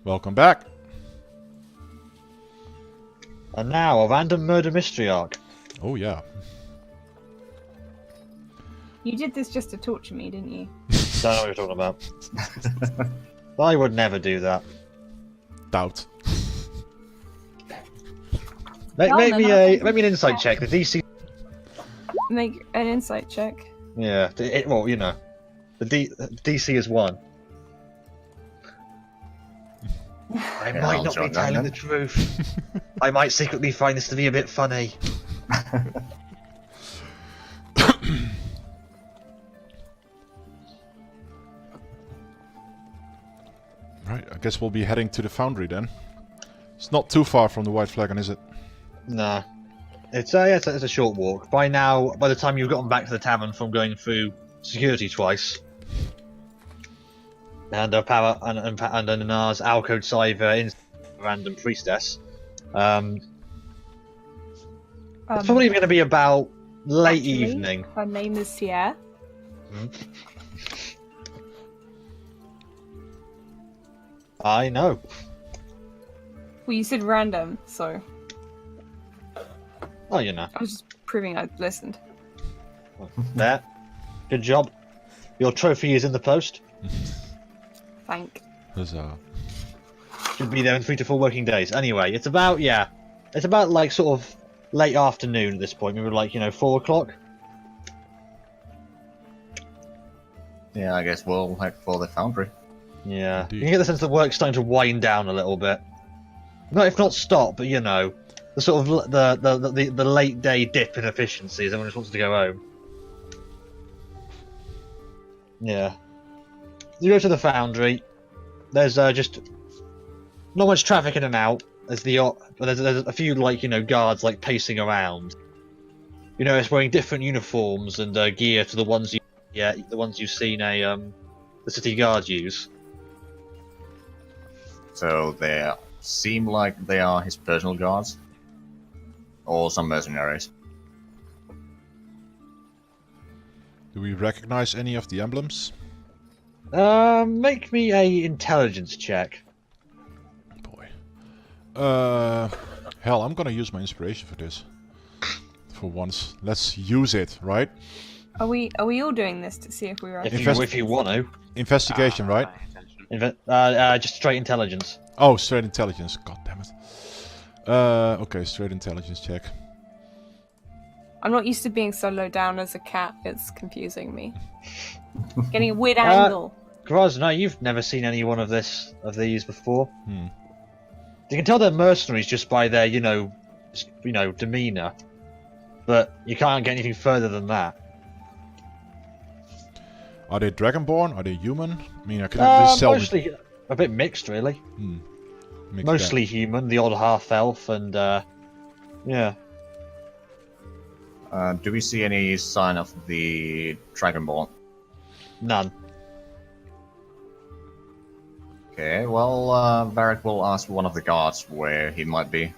Welcome back. And now, a random murder mystery arc. Oh yeah. You did this just to torture me, didn't you? Don't know what you're talking about. I would never do that. Doubt. Make me an insight check. The DC. Make an insight check. Yeah. Well, you know, the DC is 1. I might not be telling the truth. I might secretly find this to be a bit funny. Right, I guess we'll be heading to the foundry then. It's not too far from the White Flagon, is it? Nah. It's a short walk. By now, by the time you've gotten back to the tavern from going through security twice, and Power and Nanar's Alcode Cyver in random priestess, it's probably going to be about late evening. Her name is Sierra. I know. Well, you said random, so Oh, you know. I was just proving I listened. There. Good job. Your trophy is in the post. Thank. Huzzah. Should be there in 3 to 4 working days. Anyway, it's about like sort of late afternoon at this point. We were like, 4 o'clock. Yeah, I guess we'll head for the foundry. Yeah. Indeed. You can get the sense that work's starting to wind down a little bit. If not stop, but the sort of the late day dip in efficiency as everyone just wants to go home. Yeah. You go to the foundry. There's just not much traffic in and out. There's there's a few guards pacing around. It's wearing different uniforms and gear to the ones you've seen the city guard use. So they seem like they are his personal guards, or some mercenaries. Do we recognize any of the emblems? Make me a intelligence check. Boy. Hell, I'm gonna use my inspiration for this. For once. Let's use it, right? Are we all doing this to see if we're right? If you want to. Investigation, right? Just straight intelligence. Oh, straight intelligence. God damn it. Okay, straight intelligence check. I'm not used to being so low down as a cat. It's confusing me. Getting a weird angle. Graz, no, you've never seen any one of these before. Hmm. You can tell they're mercenaries just by their, demeanor. But you can't get anything further than that. Are they dragonborn? Are they human? I mean, I can at least tell. Mostly a bit mixed, really. Mixed Mostly bag. human, the odd half-elf, and yeah. Do we see any sign of the Dragonborn? None. Okay, well, Varric will ask one of the guards where he might be.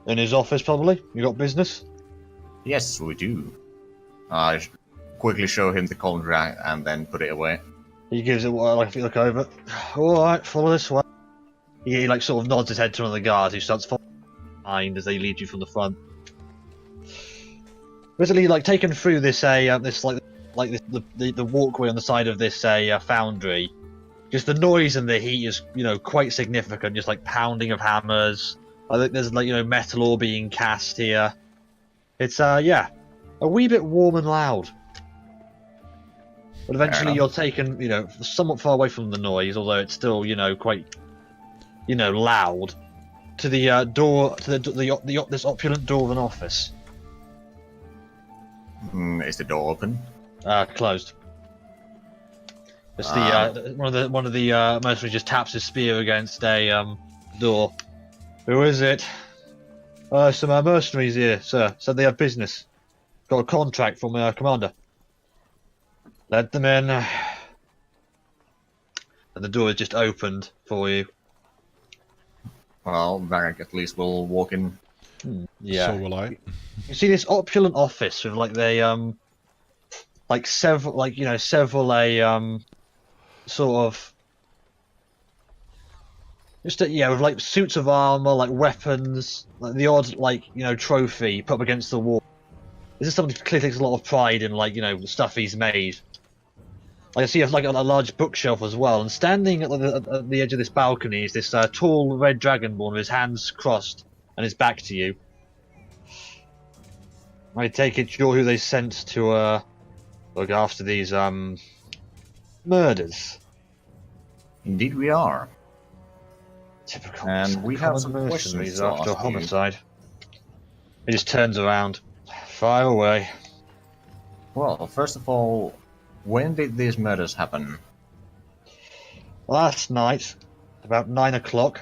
In his office, probably. You got business? Yes, we do. I quickly show him the contract and then put it away. He gives it if you look over. Alright, follow this way. He sort of nods his head to one of the guards who starts following behind as they lead you from the front. Basically, taken through this the walkway on the side of this foundry. Just the noise and the heat is quite significant. Just pounding of hammers. I think there's metal ore being cast here. It's a wee bit warm and loud. But eventually you're taken somewhat far away from the noise, although it's still quite loud, to the door to this opulent door of an office. Is the door open? Closed. It's one of the mercenaries just taps his spear against a door. Who is it? Some mercenaries here, sir. Said they have business. Got a contract from our commander. Let them in. And the door is just opened for you. Well, Varric at least will walk in. Yeah. So will I. You see this opulent office with several sort of Just yeah, with like suits of armor, like weapons, like the odd trophy put up against the wall. This is someone who clearly takes a lot of pride in the stuff he's made. Like I see like a large bookshelf as well, and standing at the edge of this balcony is this tall red dragonborn with his hands crossed and his back to you. I take it you're who they sent to look after these murders. Indeed, we are. Typical. And we have some mercenaries questions to after a ask you. homicide. He just turns around. Fire away. Well, first of all, when did these murders happen? Last night, about 9 o'clock.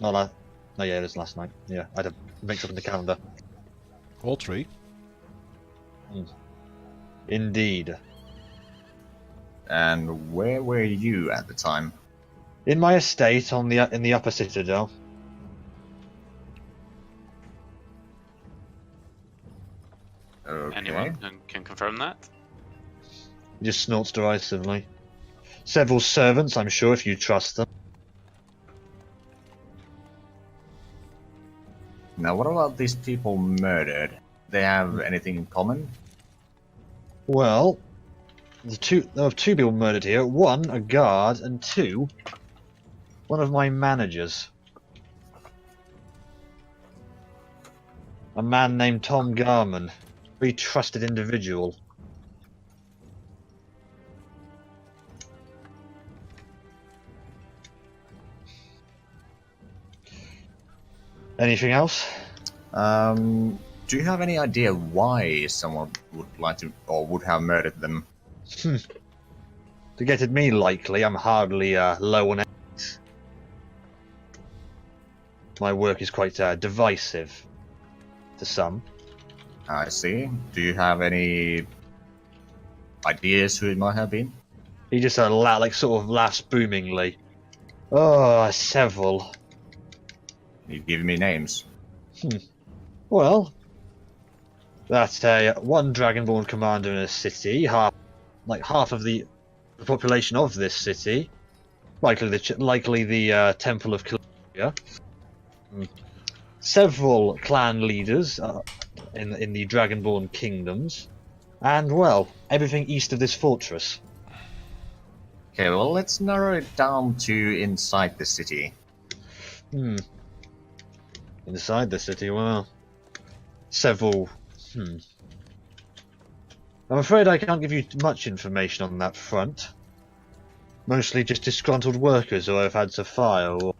No, yeah, it was last night. Yeah, I had a mix up in the calendar. All three? Indeed. And where were you at the time? In my estate in the upper citadel. Okay. Anyone can confirm that? He just snorts derisively. Several servants, I'm sure, if you trust them. Now, what about these people murdered? They have anything in common? Well, there were two people murdered here. One, a guard, and two, one of my managers. A man named Tom Garman. Very trusted individual. Anything else? Do you have any idea why someone would like to or would have murdered them? To get at me, likely. I'm hardly low on eggs. My work is quite divisive to some. I see. Do you have any ideas who it might have been? He just sort of laughs boomingly. Oh, several. You give me names. Well, that's one Dragonborn commander in a city, half of the population of this city, likely the Temple of Caligula. Several clan leaders in the Dragonborn kingdoms, and well, everything east of this fortress. Okay, well, let's narrow it down to inside the city. Inside the city, well, several. I'm afraid I can't give you much information on that front. Mostly just disgruntled workers who I've had to fire. Or...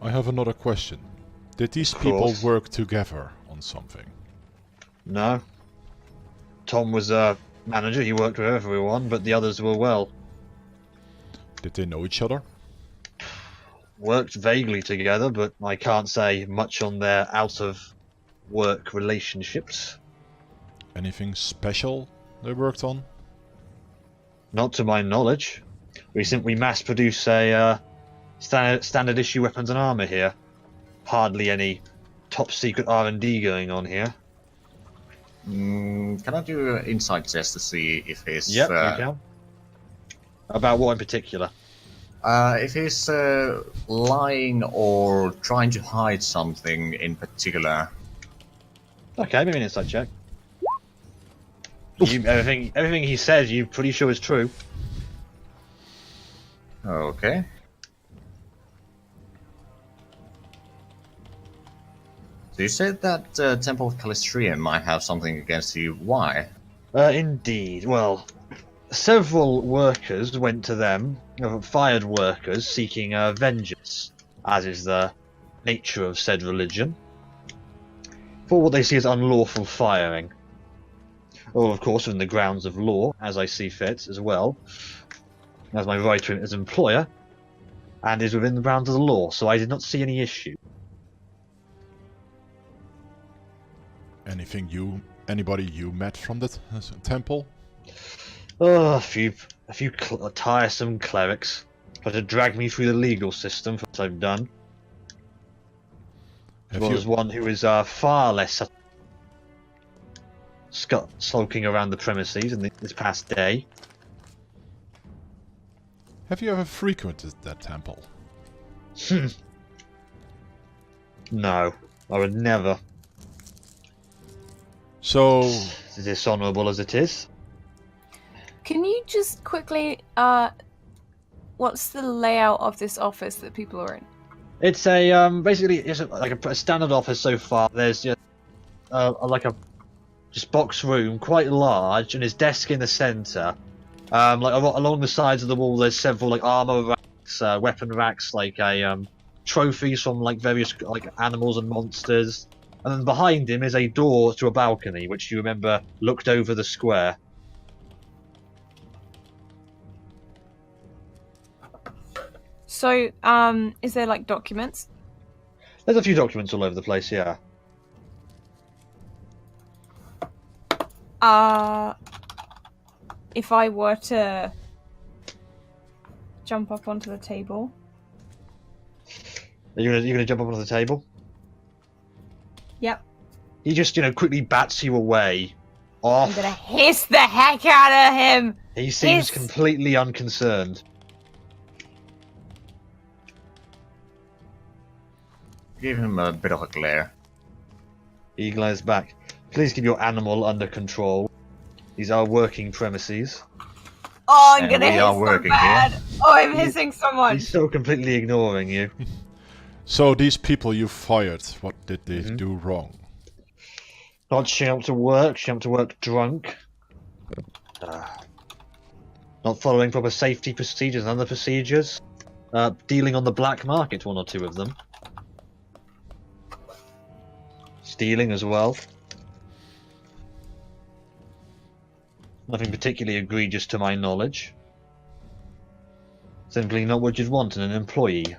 I have another question. Did these Of people course. work together on something? No. Tom was a manager, he worked with everyone, but the others were, well, Did they know each other? worked vaguely together, but I can't say much on their out-of-work relationships. Anything special they worked on? Not to my knowledge. We mass-produce a standard issue weapons and armor here. Hardly any top-secret R&D going on here. Can I do an insight test to see if he's... Yep, you can. About what in particular? If he's lying or trying to hide something in particular. Okay, maybe an insight check. Everything he says, you're pretty sure is true. Okay. So you said that Temple of Calistrium might have something against you. Why? Indeed. Well, several workers went to them, fired workers seeking vengeance, as is the nature of said religion, for what they see as unlawful firing. Or, of course, within the grounds of law, as I see fit, as well, as my right as employer, and is within the bounds of the law, so I did not see any issue. Anybody you met from the temple? Oh, a few tiresome clerics try to drag me through the legal system for what I've done. As well as one who is far less sulking around the premises in this past day. Have you ever frequented that temple? No, I would never. So, As dishonourable as it is. Can you just quickly, what's the layout of this office that people are in? It's a basically it's like a standard office so far. There's just like a just box room, quite large, and his desk in the centre. Like along the sides of the wall, there's several like armor racks, weapon racks, like trophies from like various like animals and monsters. And then behind him is a door to a balcony, which you remember looked over the square. So, is there like documents? There's a few documents all over the place, yeah. If I were to jump up onto the table. Are you gonna jump up onto the table? Yep. He just, quickly bats you away. Off. I'm gonna hiss the heck out of him! He seems hiss. completely unconcerned. Give him a bit of a glare. He glares back. Please keep your animal under control. These are working premises. Oh, I'm And gonna we hiss are so working bad! here. Oh, I'm hissing so much! He's still completely ignoring you. so these people you fired, what did they do wrong? Not showing up to work, showing up to work drunk. Not following proper safety procedures and other procedures. Dealing on the black market, one or two of them. Stealing as well. Nothing particularly egregious to my knowledge. Simply not what you'd want in an employee.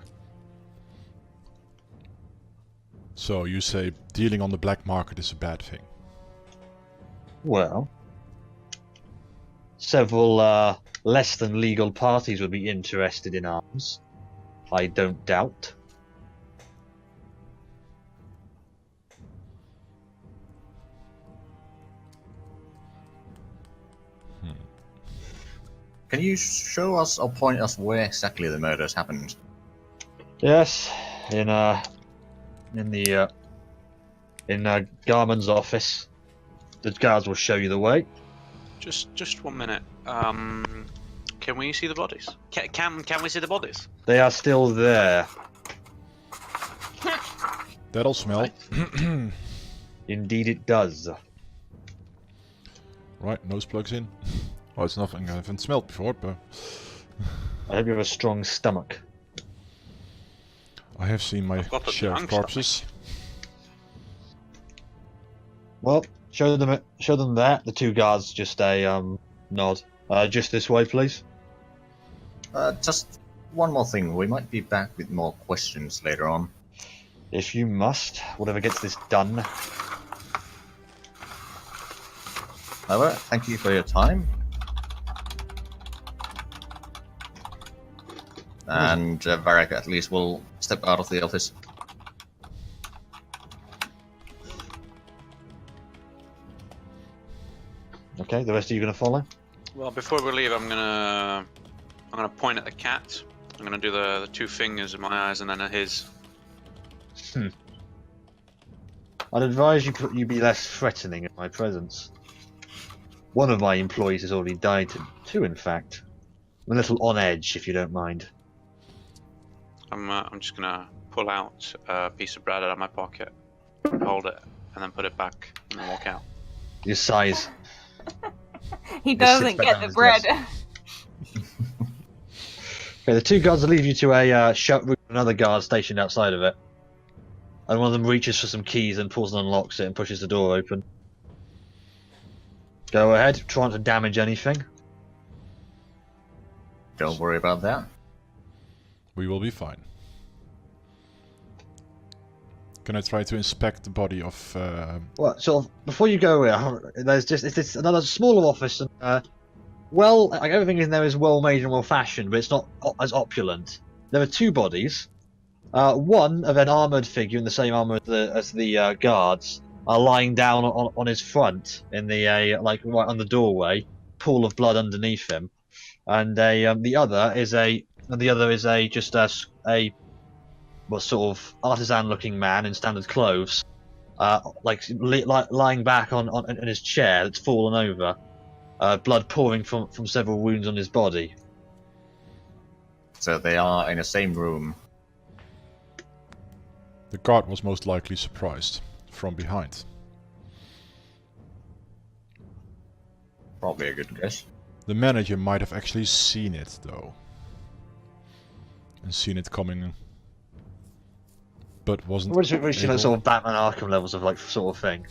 So you say dealing on the black market is a bad thing? Well, several less than legal parties would be interested in arms. I don't doubt. Can you show us or point us where exactly the murders happened? Yes, in Garman's office. The guards will show you the way. Just 1 minute. Can we see the bodies? Can we see the bodies? They are still there. That'll smell. Indeed, it does. Right, nose plugs in. Well, it's nothing I haven't smelled before, but I hope you have a strong stomach. I have seen my I've got a share of drunk corpses. Well, show them that. The two guards just a nod. Just this way, please. Just one more thing. We might be back with more questions later on. If you must, whatever gets this done. However, thank you for your time. And Varric at least will step out of the office. Okay, the rest of you gonna follow? Well, before we leave, I'm gonna point at the cat. I'm gonna do the two fingers in my eyes and then at his. I'd advise you be less threatening in my presence. One of my employees has already died. Two, in fact. I'm a little on edge, if you don't mind. I'm just gonna pull out a piece of bread out of my pocket, hold it, and then put it back, and then walk out. Your size. He Just doesn't sits back get down the his bread. Okay, the two guards will leave you to a shut room, another guard stationed outside of it. And one of them reaches for some keys and pulls and unlocks it and pushes the door open. Go ahead, try not to damage anything. Don't worry about that. We will be fine. Can I try to inspect the body of... Well, sort of, before you go, it's another smaller office, and, like everything in there is well made and well fashioned, but it's not as opulent. There are two bodies. One of an armoured figure in the same armour as the guards, lying down on his front in the, like, right on the doorway, pool of blood underneath him. and the other is just a well, sort of artisan-looking man in standard clothes, lying back on in his chair that's fallen over, blood pouring from several wounds on his body. So they are in the same room. The guard was most likely surprised from behind. Probably a good guess. The manager might have actually seen it, though. And seen it coming. But wasn't We're just reaching able- like sort of Batman Arkham levels of like sort of thing.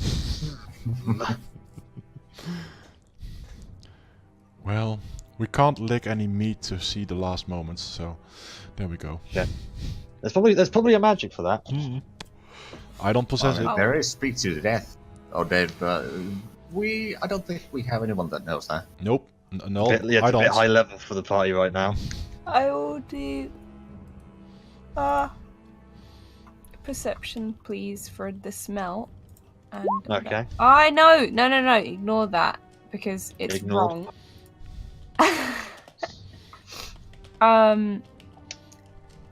Well, we can't lick any meat to see the last moments, so there we go. Yeah. There's probably a magic for that. I don't possess it. There is speak to the death or dead, but I don't think we have anyone that knows that. Nope. No, It's I a don't. bit high level for the party right now. I will do perception, please, for the smell. And Okay. No. Ignore that because it's Ignored. wrong.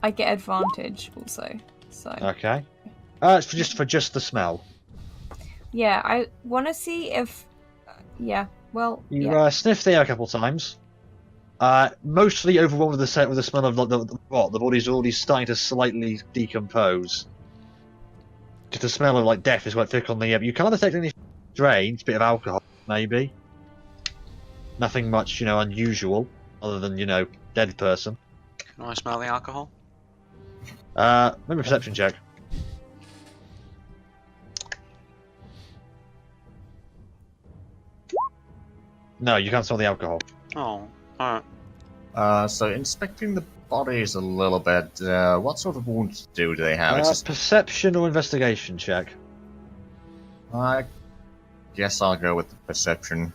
I get advantage also. So Okay. It's for just the smell. yeah, I want to see if. Yeah. Well. You Yeah. sniff the air a couple times. Mostly overwhelmed with the smell of the rot. The body's already starting to slightly decompose. Just the smell of like death is quite thick on the air. But you can't detect any strange. Bit of alcohol, maybe. Nothing much, unusual, other than dead person. Can I smell the alcohol? Maybe a perception check. No, you can't smell the alcohol. Oh, alright. So inspecting the bodies a little bit, what sort of wounds do they have? It's just, Perception or investigation check. I guess I'll go with the perception.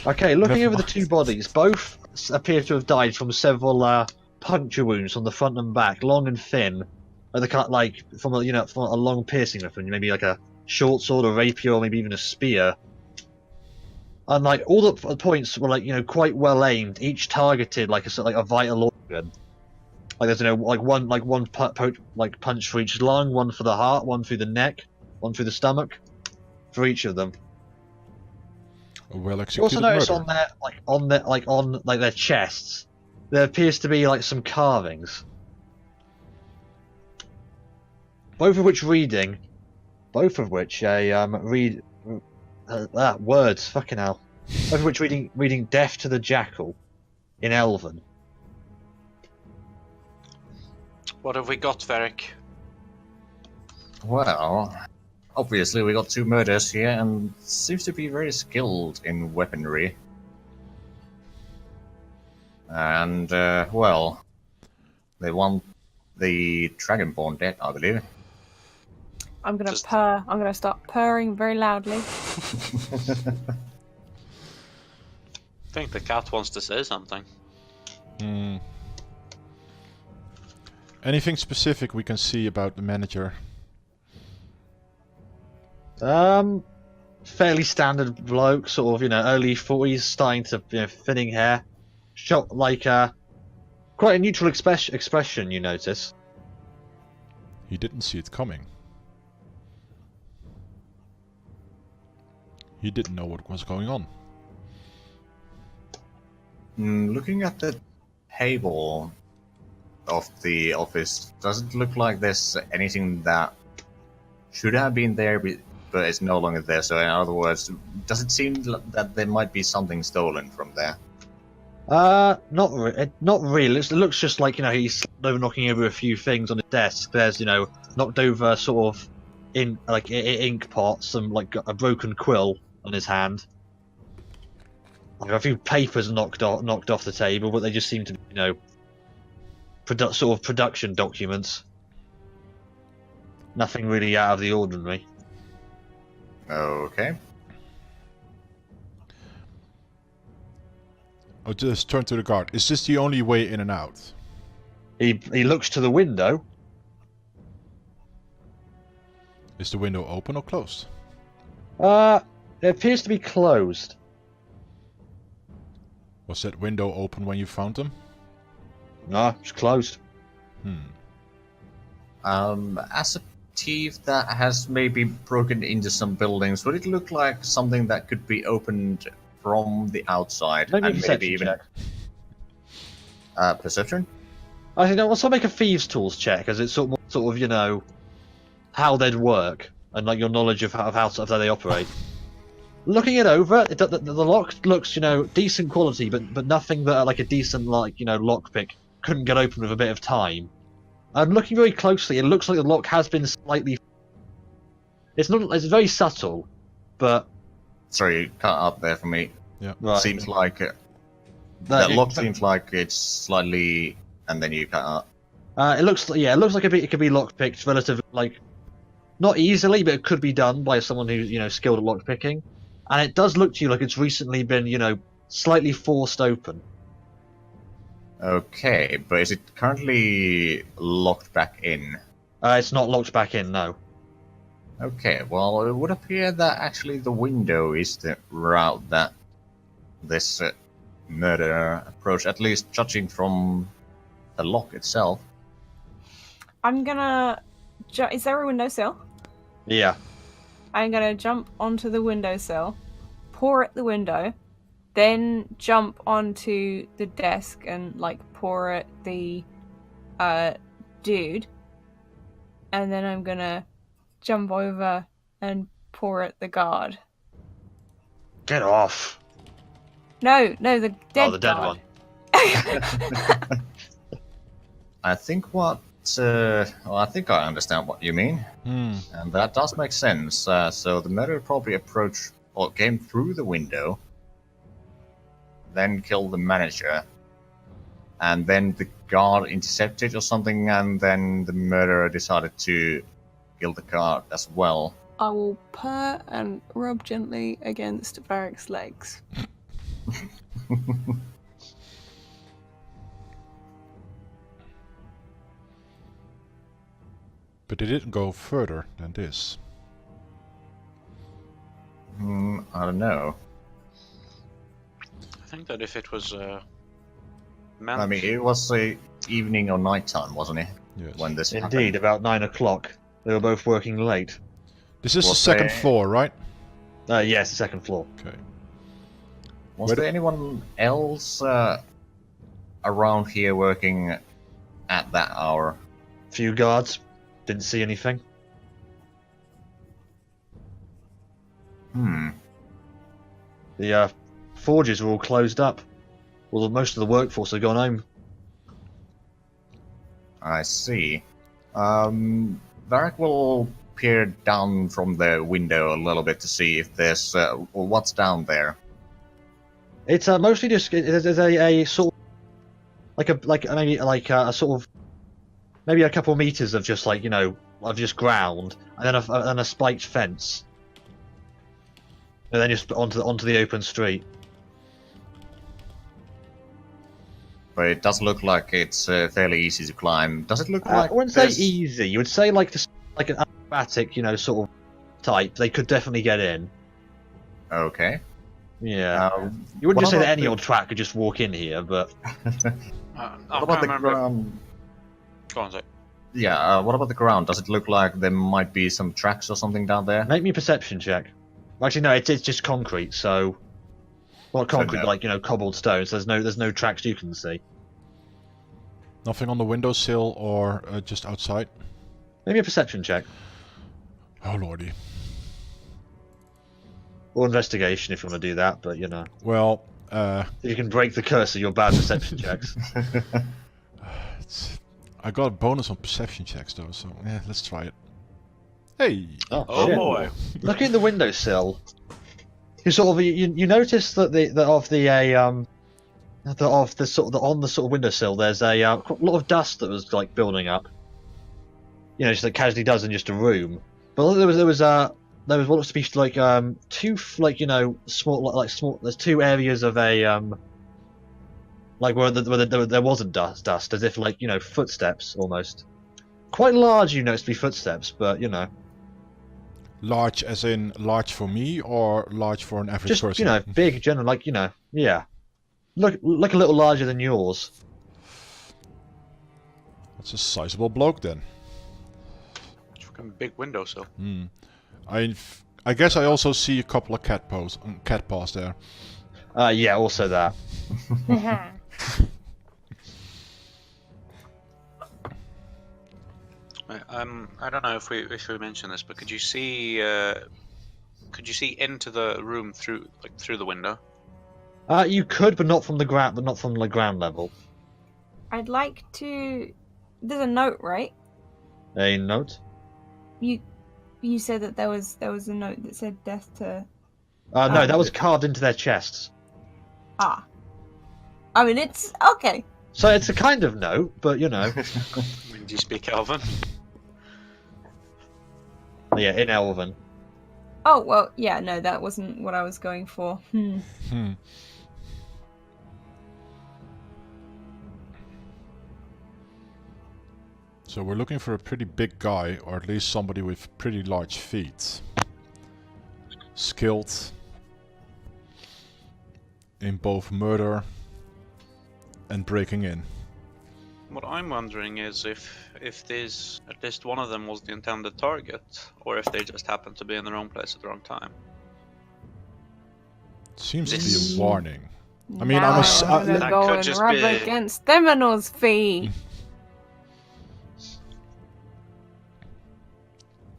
Okay, looking Never over the mind. two bodies, both appear to have died from several puncture wounds on the front and back, long and thin, from a long piercing weapon, maybe like a short sword, a rapier, or maybe even a spear. And like all the points were quite well aimed, each targeted like a vital organ. Like there's one punch for each lung, one for the heart, one through the neck, one through the stomach, for each of them. A well You executed also notice murder. on their chests, there appears to be like some carvings. Both of which words, fucking hell. Both of which reading "Death to the Jackal" in Elven. What have we got, Varric? Well, obviously we got two murders here, and seems to be very skilled in weaponry. And, well, they want the Dragonborn dead, I believe. I'm gonna Just- purr. I'm gonna start purring very loudly. I think the cat wants to say something. Hmm. Anything specific we can see about the manager? Fairly standard bloke, sort of, early 40s, starting to, thinning hair. Shot quite a neutral expression, you notice. He didn't see it coming. He didn't know what was going on. Looking at the table of the office, doesn't look like there's anything that should have been there, but it's no longer there. So in other words, does it seem that there might be something stolen from there? Not really. It looks just like, he's knocking over a few things on his desk. There's, knocked over sort of ink pot, some a broken quill on his hand. Like a few papers knocked off the table, but they just seem to be, sort of production documents. Nothing really out of the ordinary. Okay. I'll just turn to the guard. Is this the only way in and out? He looks to the window. Is the window open or closed? It appears to be closed. Was that window open when you found them? No, it's closed. As a thief that has maybe broken into some buildings, would it look like something that could be opened from the outside? Maybe a and perception maybe even check. Perception? I think I'll also make a thieves' tools check, as it's sort of you know how they'd work and like your knowledge of how they operate. Looking it over, the lock looks decent quality, but nothing that like a decent lockpick couldn't get open with a bit of time. I'm looking very closely. It looks like the lock has been slightly. It's very subtle, but Sorry, cut up there for me. Yeah. right. Seems like that lock seems like it's slightly, and then you cut up. It looks like it could be lockpicked relatively not easily, but it could be done by someone who's skilled at lockpicking, and it does look to you like it's recently been slightly forced open. Okay, but is it currently locked back in? It's not locked back in, no. Okay, well, it would appear that actually the window is the route that this murderer approached, at least judging from the lock itself. I'm gonna. Is there a windowsill? Yeah. I'm gonna jump onto the windowsill, pour at the window, then jump onto the desk and pour at the dude, and then I'm gonna jump over and pour at the guard. Get off. No, the dead. Oh, the dead guard. one. I think I think I understand what you mean, and that does make sense. So the murderer probably approached or came through the window, then killed the manager, and then the guard intercepted or something, and then the murderer decided to kill the guard as well. I will purr and rub gently against Varric's legs. But it didn't go further than this. I don't know. I think that if it was I mean, it was evening or nighttime, wasn't it? Yes. When this Indeed, about 9 o'clock. They were both working late. This is the Was second there- floor, right? Yes, the second floor. Okay. Was Where there anyone else around here working at that hour? Few guards. Didn't see anything. The forges were all closed up. Well, most of the workforce had gone home. I see. Varric will peer down from the window a little bit to see if there's what's down there. It's mostly just there's a sort of a sort of maybe a couple meters of just of just ground, and then a spiked fence, and then just onto the open street. But it does look like it's fairly easy to climb. Does it look I like wouldn't say there's- easy. You would say like an acrobatic, sort of type. They could definitely get in. Okay. Yeah. You what wouldn't just say that about any the- old twat could just walk in here, but I'm What trying about to the remember. ground? Go on, Zach. Yeah, what about the ground? Does it look like there might be some tracks or something down there? make me a perception check. Actually, no, it's just concrete, so not concrete, no. but cobbled stones. There's no tracks you can see. Nothing on the windowsill or just outside? Maybe a perception check Oh lordy. or investigation if you want to do that. But Well, if you can break the curse of your bad perception checks. I got a bonus on perception checks though, so yeah, let's try it. Hey! Oh shit. boy. Looking at the windowsill, you sort of you notice that on the sort of windowsill there's a lot of dust that was building up. Just like casually does in just a room. But there was what looks to be two small. There's two areas of a where there wasn't dust, as if footsteps almost. Quite large, you notice to be footsteps, but Large as in large for me or large for an average just person? big, general, yeah. look a little larger than yours. That's a sizable bloke then. Fucking big windowsill. I guess I also see a couple of cat paws there. Yeah, also that. I don't know if we mentioned this, but could you see into the room through the window? You could, but not from the ground. But not from the ground level. I'd like to. There's a note, right? A note. You said that there was a note that said death to. No, that was carved into their chests. Ah. I mean, it's okay. So it's a kind of note, but you know. Do you speak Elven? Yeah, in Elven. Oh well, yeah. No, that wasn't what I was going for. So we're looking for a pretty big guy, or at least somebody with pretty large feet. Skilled in both murder and breaking in. What I'm wondering is if this, at least one of them was the intended target, or if they just happened to be in the wrong place at the wrong time. Seems to This- be a warning. I mean, now I'm gonna that go could and just rub be- against Themenal's feet.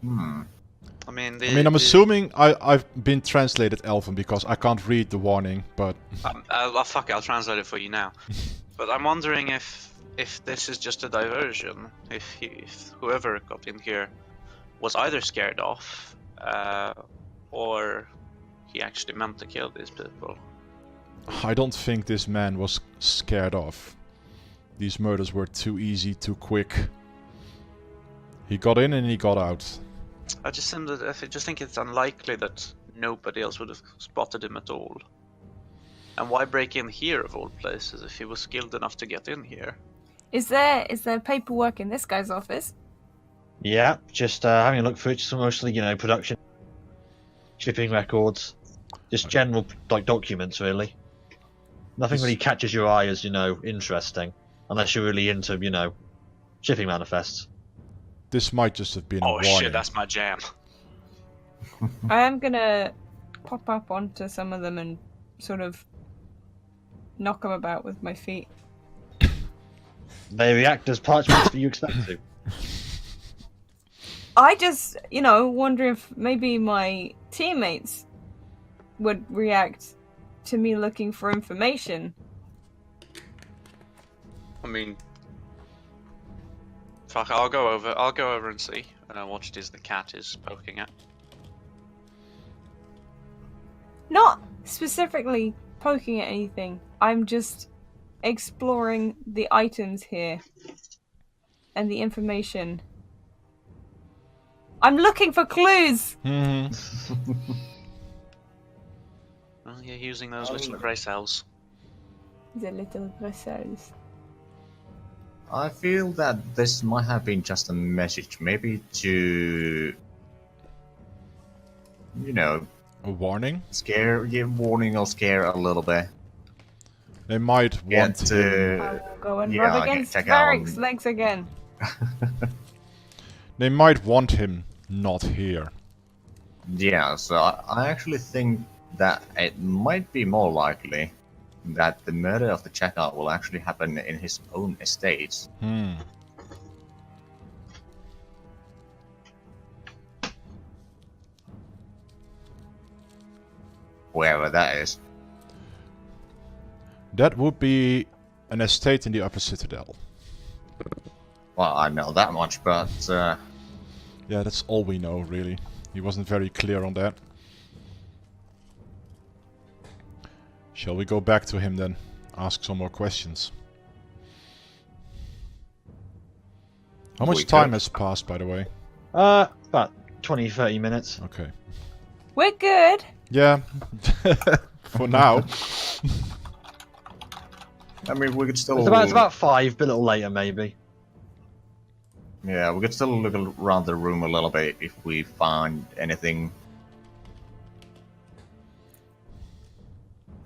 I mean, I'm assuming I've been translated Elven because I can't read the warning, but fuck it, I'll translate it for you now. But I'm wondering if this is just a diversion. If whoever got in here was either scared off, or he actually meant to kill these people. I don't think this man was scared off. These murders were too easy, too quick. He got in and he got out. I just think it's unlikely that nobody else would have spotted him at all. And why break in here of all places if he was skilled enough to get in here? Is there paperwork in this guy's office? Yeah, just having a look through it. Just mostly, production, shipping records, just general documents, really. Nothing really catches your eye as interesting, unless you're really into shipping manifests. This might just have been a Oh warning. shit, that's my jam. I am gonna pop up onto some of them and sort of knock them about with my feet. They react as parchments that you expect to. I just, wonder if maybe my teammates would react to me looking for information. I mean, fuck, I'll go over and see what it is the cat is poking at. Not specifically poking at anything. I'm just exploring the items here and the information. I'm looking for clues. Mhm. Well, you're using those little grey cells. The little bristles. I feel that this might have been just a message, maybe to, A warning? warning or scare a little bit. They might want Get him. I will go and Yeah, rub okay, against check out Varric's legs again. They might want him not here. Yeah, so I actually think that it might be more likely that the murder of the checkout will actually happen in his own estate. Wherever that is. That would be an estate in the Upper Citadel. Well, I know that much, but Yeah, that's all we know, really. He wasn't very clear on that. Shall we go back to him then? Ask some more questions. How much We time could. has passed, by the way? About 20-30 minutes. Okay. We're good. Yeah, for now. I mean, we could still. It's about 5, but a little later maybe. Yeah, we could still look around the room a little bit if we find anything.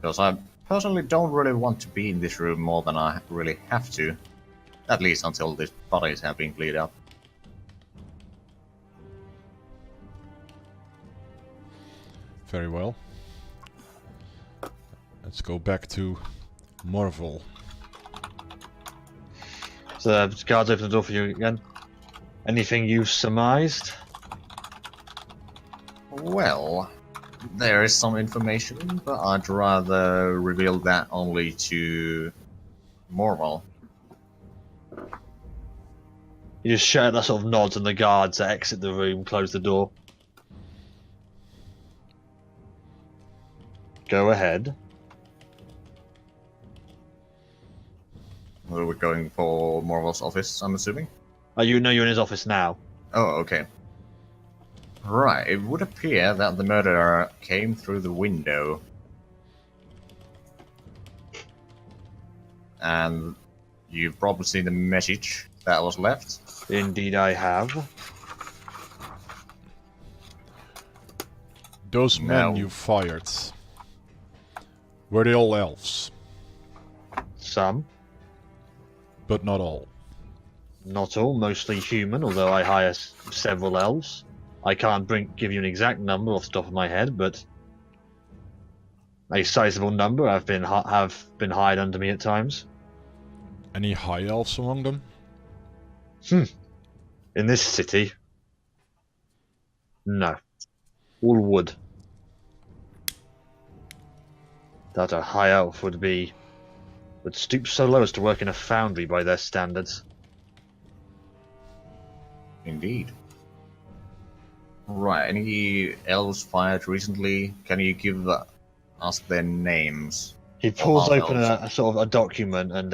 Because personally don't really want to be in this room more than I really have to. At least until these bodies have been cleared up. Very well. Let's go back to Marvel. So the guards open the door for you again. Anything you've surmised? Well, there is some information, but I'd rather reveal that only to Morval. You just share that sort of nods, and the guards exit the room, close the door. Go ahead. We're going for Morval's office, I'm assuming? Oh, you know you're in his office now. Oh, okay. Right, it would appear that the murderer came through the window. And you've probably seen the message that was left. Indeed, I have. Those men No. you fired, were they all elves? Some. But not all. Not all, mostly human, although I hire several elves. I can't give you an exact number off the top of my head, but a sizable number have been hired under me at times. Any high elves among them? In this city, no. All wood. That a high elf would stoop so low as to work in a foundry by their standards. Indeed. Right, any elves fired recently? Can you give us their names? He pulls half open elves. a sort of a document and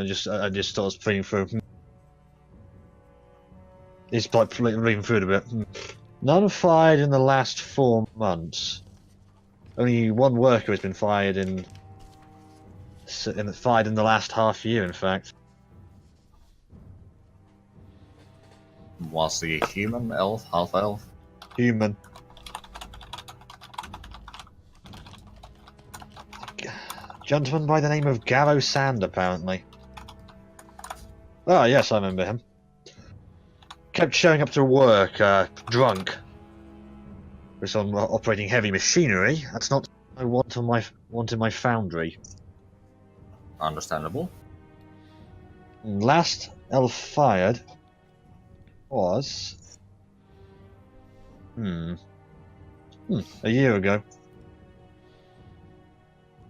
just starts reading through. He's like reading through it a bit. None fired in the last 4 months. Only one worker has been fired in the last half year, in fact. Was he human, elf, half-elf? Human. Gentleman by the name of Garrow Sand, apparently. Ah, yes, I remember him. Kept showing up to work, drunk. Was on operating heavy machinery. That's not what I want in my foundry. Understandable. Last elf fired was a year ago.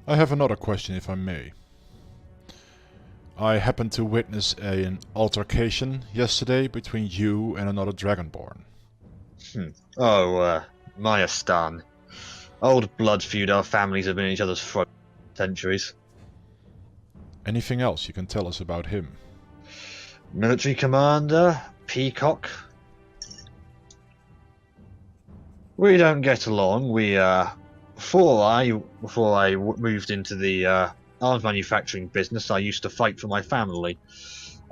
I have another question, if I may. I happened to witness an altercation yesterday between you and another Dragonborn. Mayastan. Old blood feud. Our families have been in each other's throats for centuries. Anything else you can tell us about him? Military commander, peacock. We don't get along. Before I moved into the arms manufacturing business, I used to fight for my family.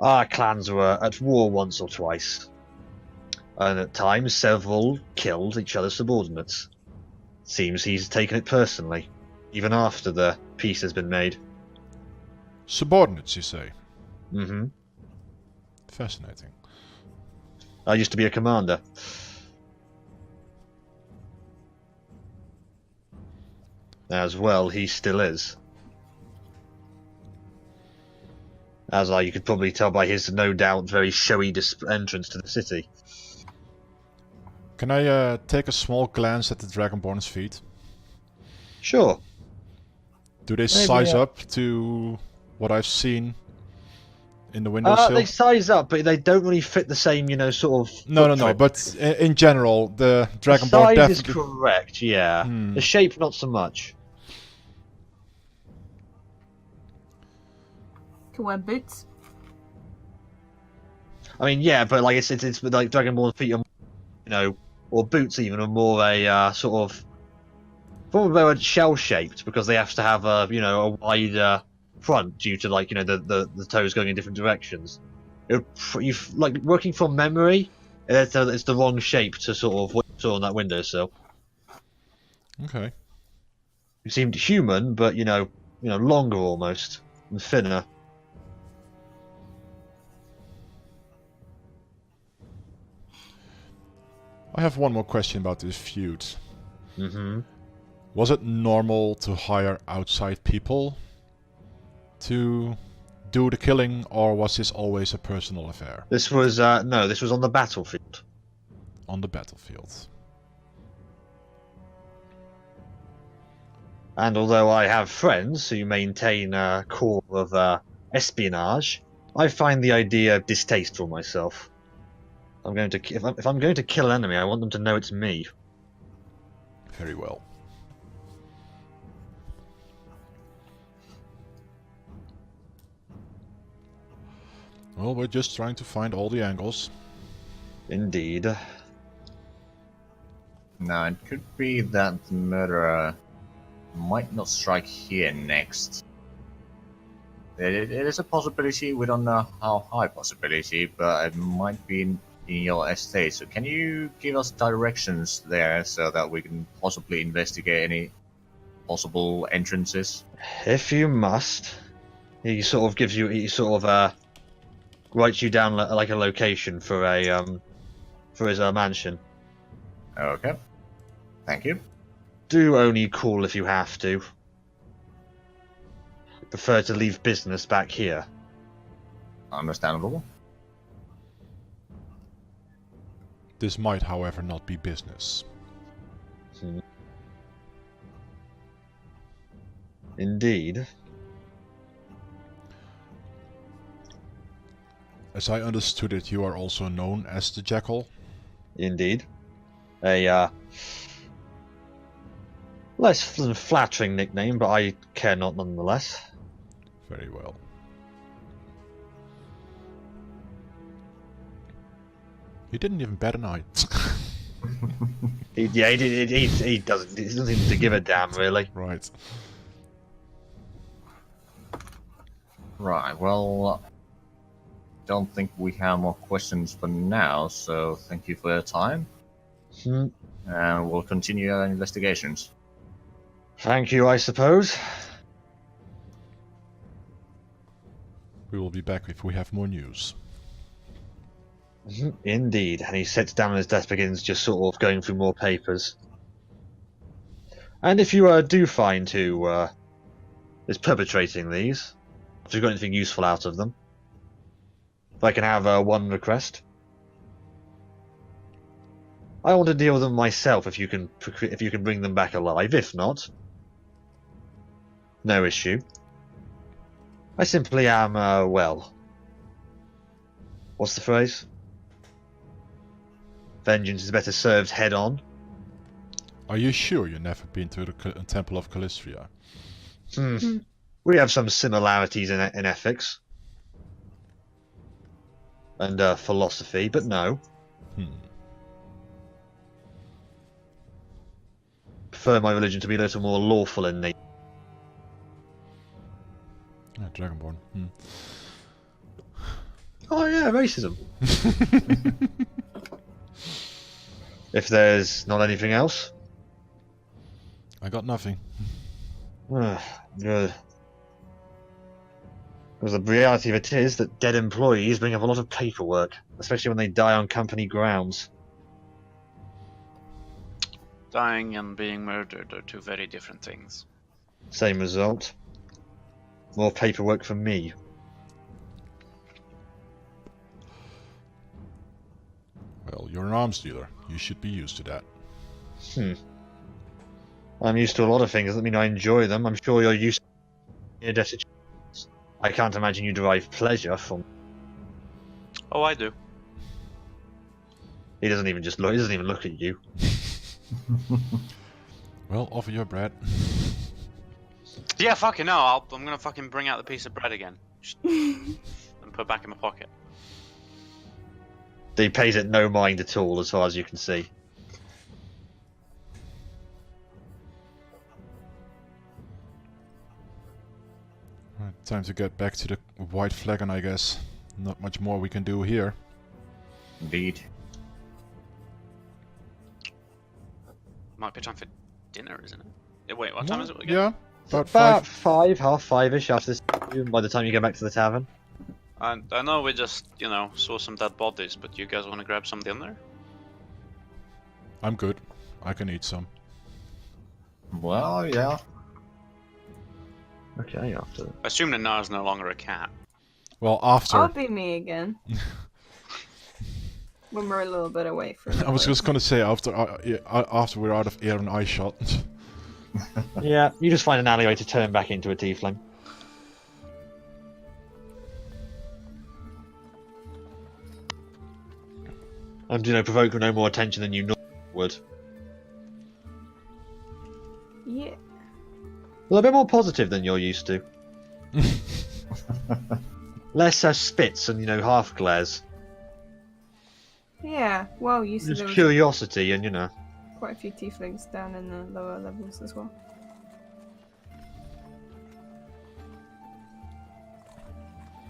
Our clans were at war once or twice, and at times several killed each other's subordinates. Seems he's taken it personally, even after the peace has been made. Subordinates, you say? Mm-hmm. Fascinating. I used to be a commander. As well, he still is. As you could probably tell by his no doubt very showy entrance to the city. Can I take a small glance at the Dragonborn's feet? Sure. Do they Maybe, size up to what I've seen in the windowsill? They size up, but they don't really fit the same, sort of... No. footprint. But in general, the The Dragonborn size is definitely... correct, yeah. The shape, not so much. Can wear boots. I mean, yeah, but like it's like Dragonborn feet are, or boots even are more a sort of probably shell shaped because they have to have a wide front due to the toes going in different directions. You like working from memory, it's the wrong shape to sort of what you saw on that windowsill. Okay. who seemed human, but longer almost and thinner. I have one more question about this feud. Mm-hmm. Was it normal to hire outside people to do the killing, or was this always a personal affair? This was no, this was on the battlefield. On the battlefield. And although I have friends who maintain a core of espionage, I find the idea distasteful myself. If I'm going to kill an enemy, I want them to know it's me. Very well. Well, we're just trying to find all the angles. Indeed. Now, it could be that the murderer might not strike here next. It is a possibility, we don't know how high possibility, but it might be in your estate. So can you give us directions there so that we can possibly investigate any possible entrances? If you must. He sort of gives you, writes you down like a location for his mansion. Okay. Thank you. Do only call if you have to. Prefer to leave business back here. Understandable. This might, however, not be business. Indeed. As I understood it, you are also known as the Jackal. Indeed. A less than flattering nickname, but I care not nonetheless. Very well. He didn't even bat an eye. He doesn't seem to give a damn, really. Right. Right, well, don't think we have more questions for now, so thank you for your time. And we'll continue our investigations. Thank you, I suppose. We will be back if we have more news. Indeed. And he sits down at his desk, begins just sort of going through more papers. And if you do find who is perpetrating these, if you've got anything useful out of them, if I can have one request. I want to deal with them myself if you can bring them back alive. If not, no issue. I simply am, what's the phrase? Vengeance is better served head on. Are you sure you've never been to the Temple of Calistria? We have some similarities in ethics and philosophy, but no. Prefer my religion to be a little more lawful in nature. Dragonborn. Oh yeah, racism. If there's not anything else. I got nothing. Good. Because the reality of it is that dead employees bring up a lot of paperwork, especially when they die on company grounds. Dying and being murdered are two very different things. Same result. More paperwork for me. Well, you're an arms dealer. You should be used to that. I'm used to a lot of things. Doesn't mean I enjoy them. I'm sure you're used to near-death situations. I can't imagine you derive pleasure from. Oh, I do. He doesn't even look. He doesn't even look at you. Well, offer your bread. Yeah, fucking no. I'm gonna fucking bring out the piece of bread again and put it back in my pocket. He pays it no mind at all, as far as you can see. Right, time to get back to the White Flagon, I guess. Not much more we can do here. Indeed. Might be time for dinner, isn't it? Wait, what time is it again? Yeah, about About 5. 5:30ish after this. By the time you get back to the tavern. And I know we just, saw some dead bodies, but you guys want to grab some dinner? I'm good. I can eat some. Well, yeah. Okay, after. I assume that Nara's no longer a cat. Well, after... I'll be me again. When we're a little bit away from I was it. just gonna say, after we're out of air and eye shot. Yeah, you just find an alleyway to turn back into a tiefling. And, provoke no more attention than you normally would. Yeah. Well, a bit more positive than you're used to. Less spits and, half glares. Yeah, well, you see Just there was curiosity and, quite a few tieflings down in the lower levels as well.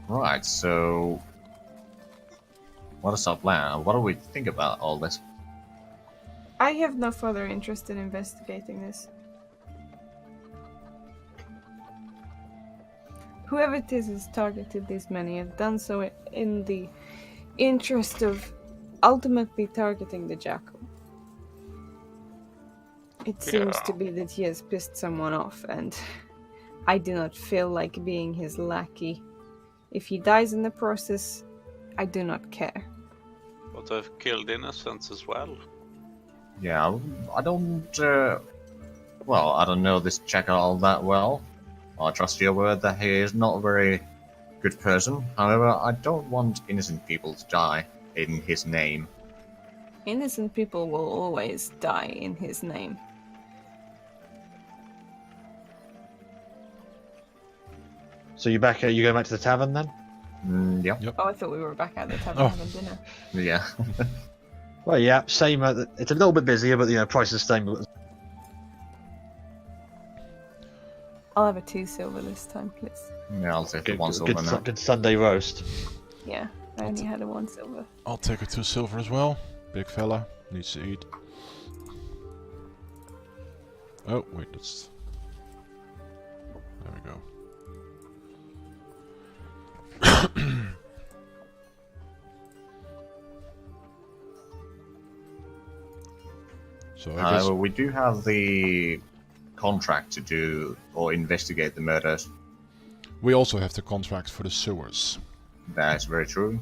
Right, so... What is our plan? What do we think about all this? I have no further interest in investigating this. Whoever it is has targeted these many have done so in the interest of ultimately targeting the jackal. It seems to be that he has pissed someone off, and I do not feel like being his lackey. If he dies in the process, I do not care. But they've killed innocents as well. Yeah, I don't... Well, I don't know this jackal all that well. I trust your word that he is not a very good person. However, I don't want innocent people to die in his name. Innocent people will always die in his name. So you go back to the tavern then? Yeah. Oh, I thought we were back at the tavern having dinner. Yeah. Well, yeah, same. It's a little bit busier, but price is the same. I'll have a 2 silver this time, please. Yeah, I'll take the one silver now. Good Sunday roast. Yeah, I only had a 1 silver. I'll take a 2 silver as well. Big fella needs to eat. Oh, wait, that's... There we go. So I guess... we do have the contract to do or investigate the murders. We also have the contract for the sewers. That's very true.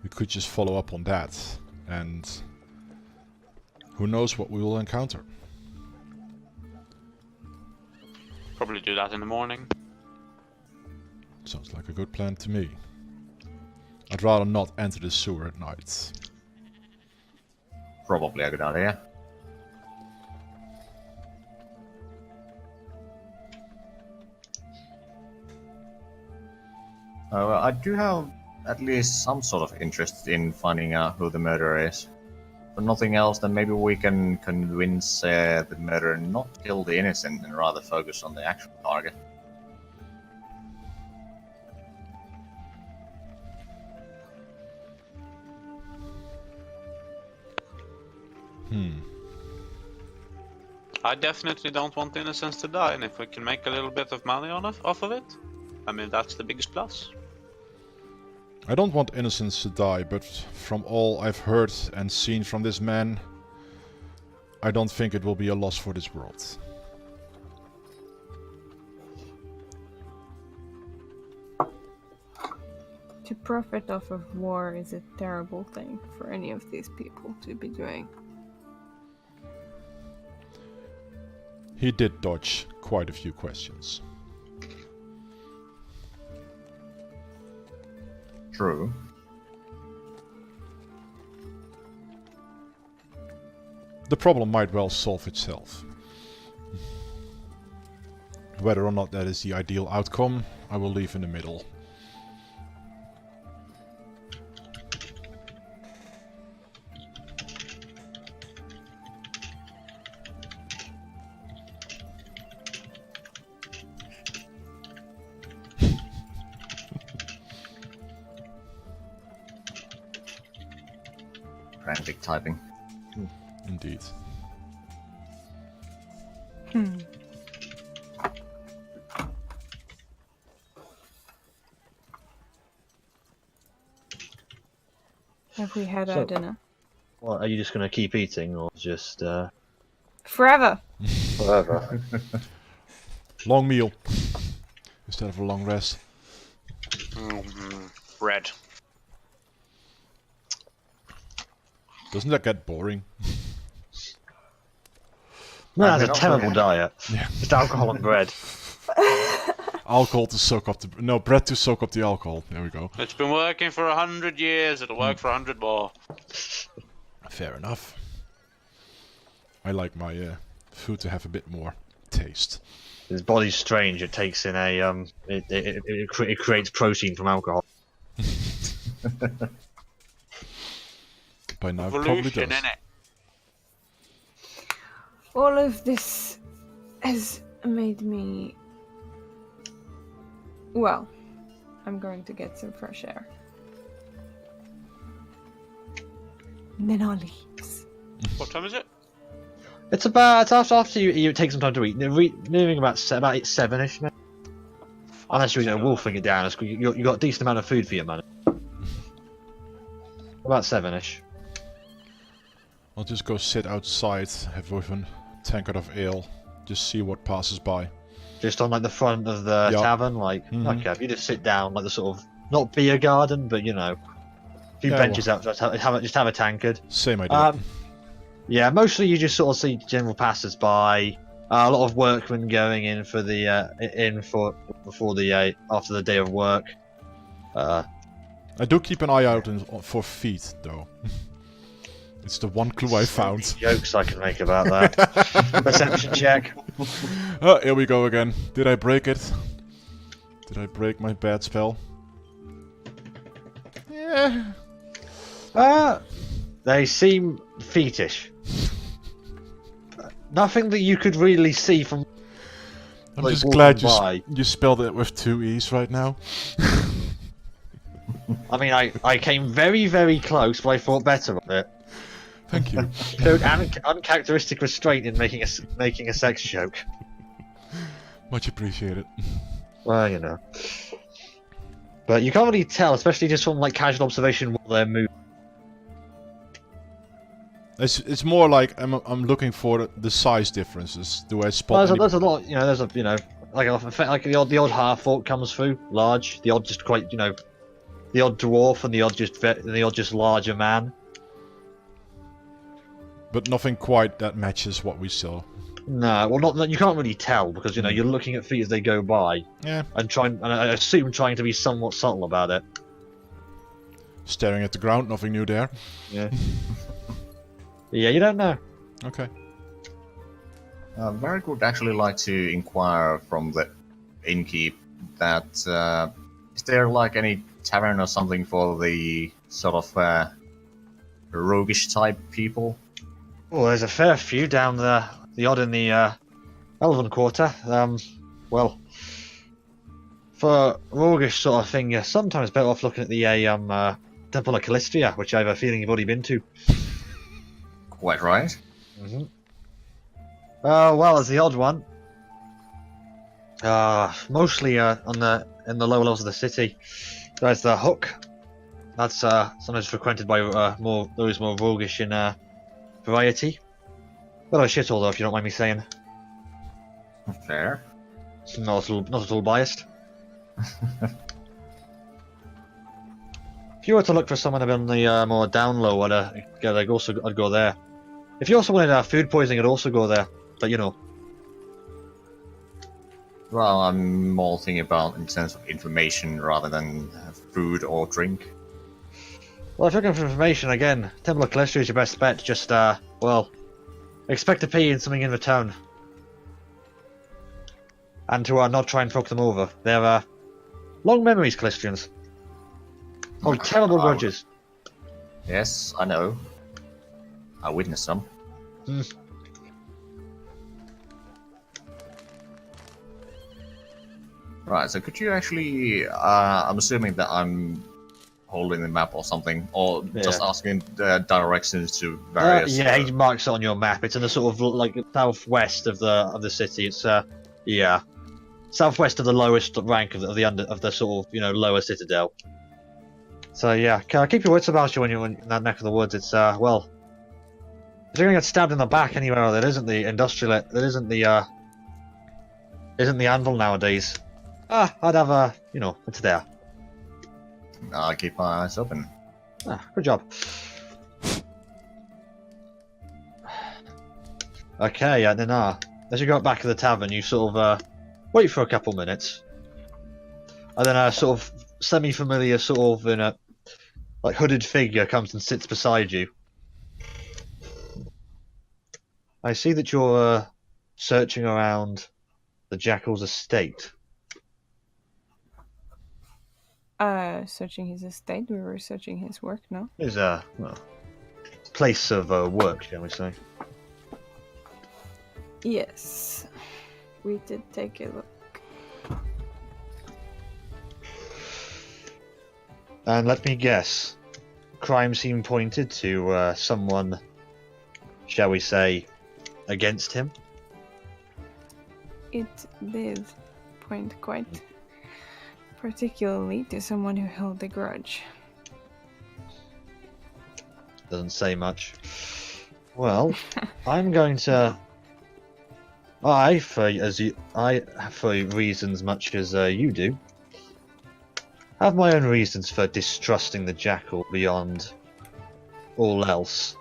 We could just follow up on that, and who knows what we will encounter. Probably do that in the morning. Sounds like a good plan to me. I'd rather not enter the sewer at night. Probably a good idea. I do have at least some sort of interest in finding out who the murderer is. But nothing else, then maybe we can convince the murderer not to kill the innocent and rather focus on the actual target. I definitely don't want innocents to die, and if we can make a little bit of money off of it, I mean, that's the biggest plus. I don't want innocents to die, but from all I've heard and seen from this man, I don't think it will be a loss for this world. To profit off of war is a terrible thing for any of these people to be doing. He did dodge quite a few questions. True. The problem might well solve itself. Whether or not that is the ideal outcome, I will leave in the middle. Frantic typing. Indeed. Hmm. Have we had our So- dinner? Well, are you just going to keep eating, or just Forever. forever? Long meal. Instead of a long rest. Bread. Doesn't that get boring? No, And that's a then terrible also- diet. Yeah. Just alcohol and bread. Alcohol to soak up the... No, bread to soak up the alcohol. There we go. It's been working for 100 years. It'll work for 100 more. Fair enough. I like my food to have a bit more taste. His body's strange. It takes in a it creates protein from alcohol. By now, it probably Evolution, does. innit? All of this has made me. Well, I'm going to get some fresh air. And then I'll leave. What time is it? It's about after you take some time to eat. Nearing about 7ish, man. Unless you're wolfing it down, you got a decent amount of food for your money. About 7ish. I'll just go sit outside, have with a tankard of ale, just see what passes by. Just on like the front of the Yeah. tavern, like Mhm. okay, if you just sit down, like the sort of not beer garden, but you know, a few Yeah, benches out, just have a tankard. Same idea. Yeah, mostly you just sort of see general passers-by. A lot of workmen going in for the before the after the day of work. I do keep an eye out for feet, though. It's the one clue I found. Jokes I can make about that. Perception check. Oh, here we go again. Did I break it? Did I break my bad spell? Yeah. They seem fetish. Nothing that you could really see from. I'm Like just walking glad by. you spelled it with 2 E's right now. I mean, I came very, very close, but I thought better of it. Thank you. Showed uncharacteristic restraint in making a sex joke. Much appreciated. Well, you know. But you can't really tell, especially just from like casual observation, while they're moving. It's more like I'm looking for the size differences. Do I spot? Well, there's a lot, you know. There's a like the odd half orc comes through, large. The odd just quite, you know, the odd dwarf and the odd just larger man. But nothing quite that matches what we saw. No, well, not you can't really tell because you know you're looking at feet as they go by Yeah. and I assume trying to be somewhat subtle about it. Staring at the ground, nothing new there. Yeah. Yeah, you don't know. Okay. Varric would actually like to inquire from the innkeep that is there like any tavern or something for the sort of roguish type people? Oh, there's a fair few down there. The odd in the Elven Quarter. Well, for roguish sort of thing, you're sometimes better off looking at the Temple of Calistria, which I have a feeling you've already been to. Quite right. Mm-hmm. Well, there's the odd one. Mostly in the lower levels of the city. There's the Hook. That's sometimes frequented by those more roguish in variety. But a shithole though, if you don't mind me saying. Fair. Not at all biased. If you were to look for someone on the more down low, I'd go there. If you also wanted food poisoning, I'd also go there. But you know. Well, I'm more thinking about in terms of information rather than food or drink. Well, if you're looking for information, again, Temple of Calistria is your best bet. Just, well, expect to pay in something in return. And to not try and fuck them over. They're, long memories, Calistrians. Hold terrible grudges. Yes, I know. I witnessed some. Right, so could you actually... I'm assuming that I'm holding the map or something, or just Yeah. asking directions to various. Yeah, he marks it on your map. It's in the sort of like southwest of the city. It's yeah, southwest of the lowest rank of the sort of lower citadel. So yeah, keep your wits about you when you're in that neck of the woods. It's well, if you're gonna get stabbed in the back anywhere that isn't the industrial, that isn't the anvil nowadays. I'd have it's there. I'll keep my eyes open. Good job. Okay, then as you go back to the tavern, you sort of wait for a couple minutes, and then a sort of semi-familiar sort of in a like hooded figure comes and sits beside you. I see that you're searching around the Jackal's estate. Searching his estate. We were searching his work, no? His place of work, shall we say? Yes, we did take a look. And let me guess, crime scene pointed to someone, shall we say, against him? It did point quite particularly to someone who held a grudge. Doesn't say much. Well, I'm going to. For reasons much as you do, have my own reasons for distrusting the Jackal beyond all else.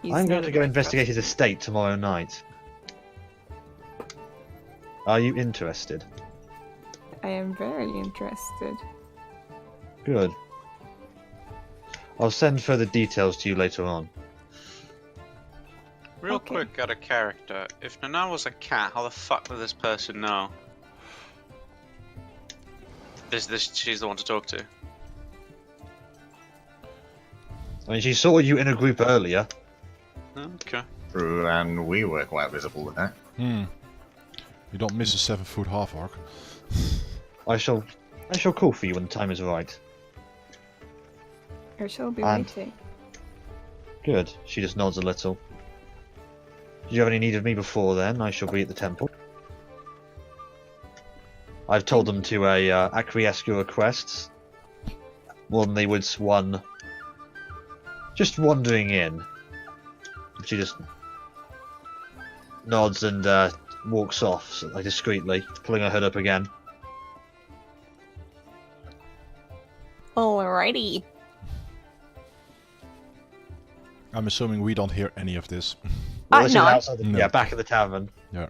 I'm going to go investigate his estate tomorrow night. Are you interested? I am very interested. Good. I'll send further details to you later on. Real Okay. quick, out of character. If Nana was a cat, how the fuck did this person know? She's the one to talk to. I mean, she saw you in a group earlier. Okay. True, and we were quite visible there. You don't miss a 7-foot half orc. I shall call for you when the time is right. I shall be And- waiting. Good. She just nods a little. Do you have any need of me before then? I shall be at the temple. I've told them to acquiesce your requests. More than they would one just wandering in. She just nods and walks off discreetly, pulling her hood up again. Alrighty. I'm assuming we don't hear any of this. Well, this is no. outside the, No. yeah, back of the tavern. Yeah.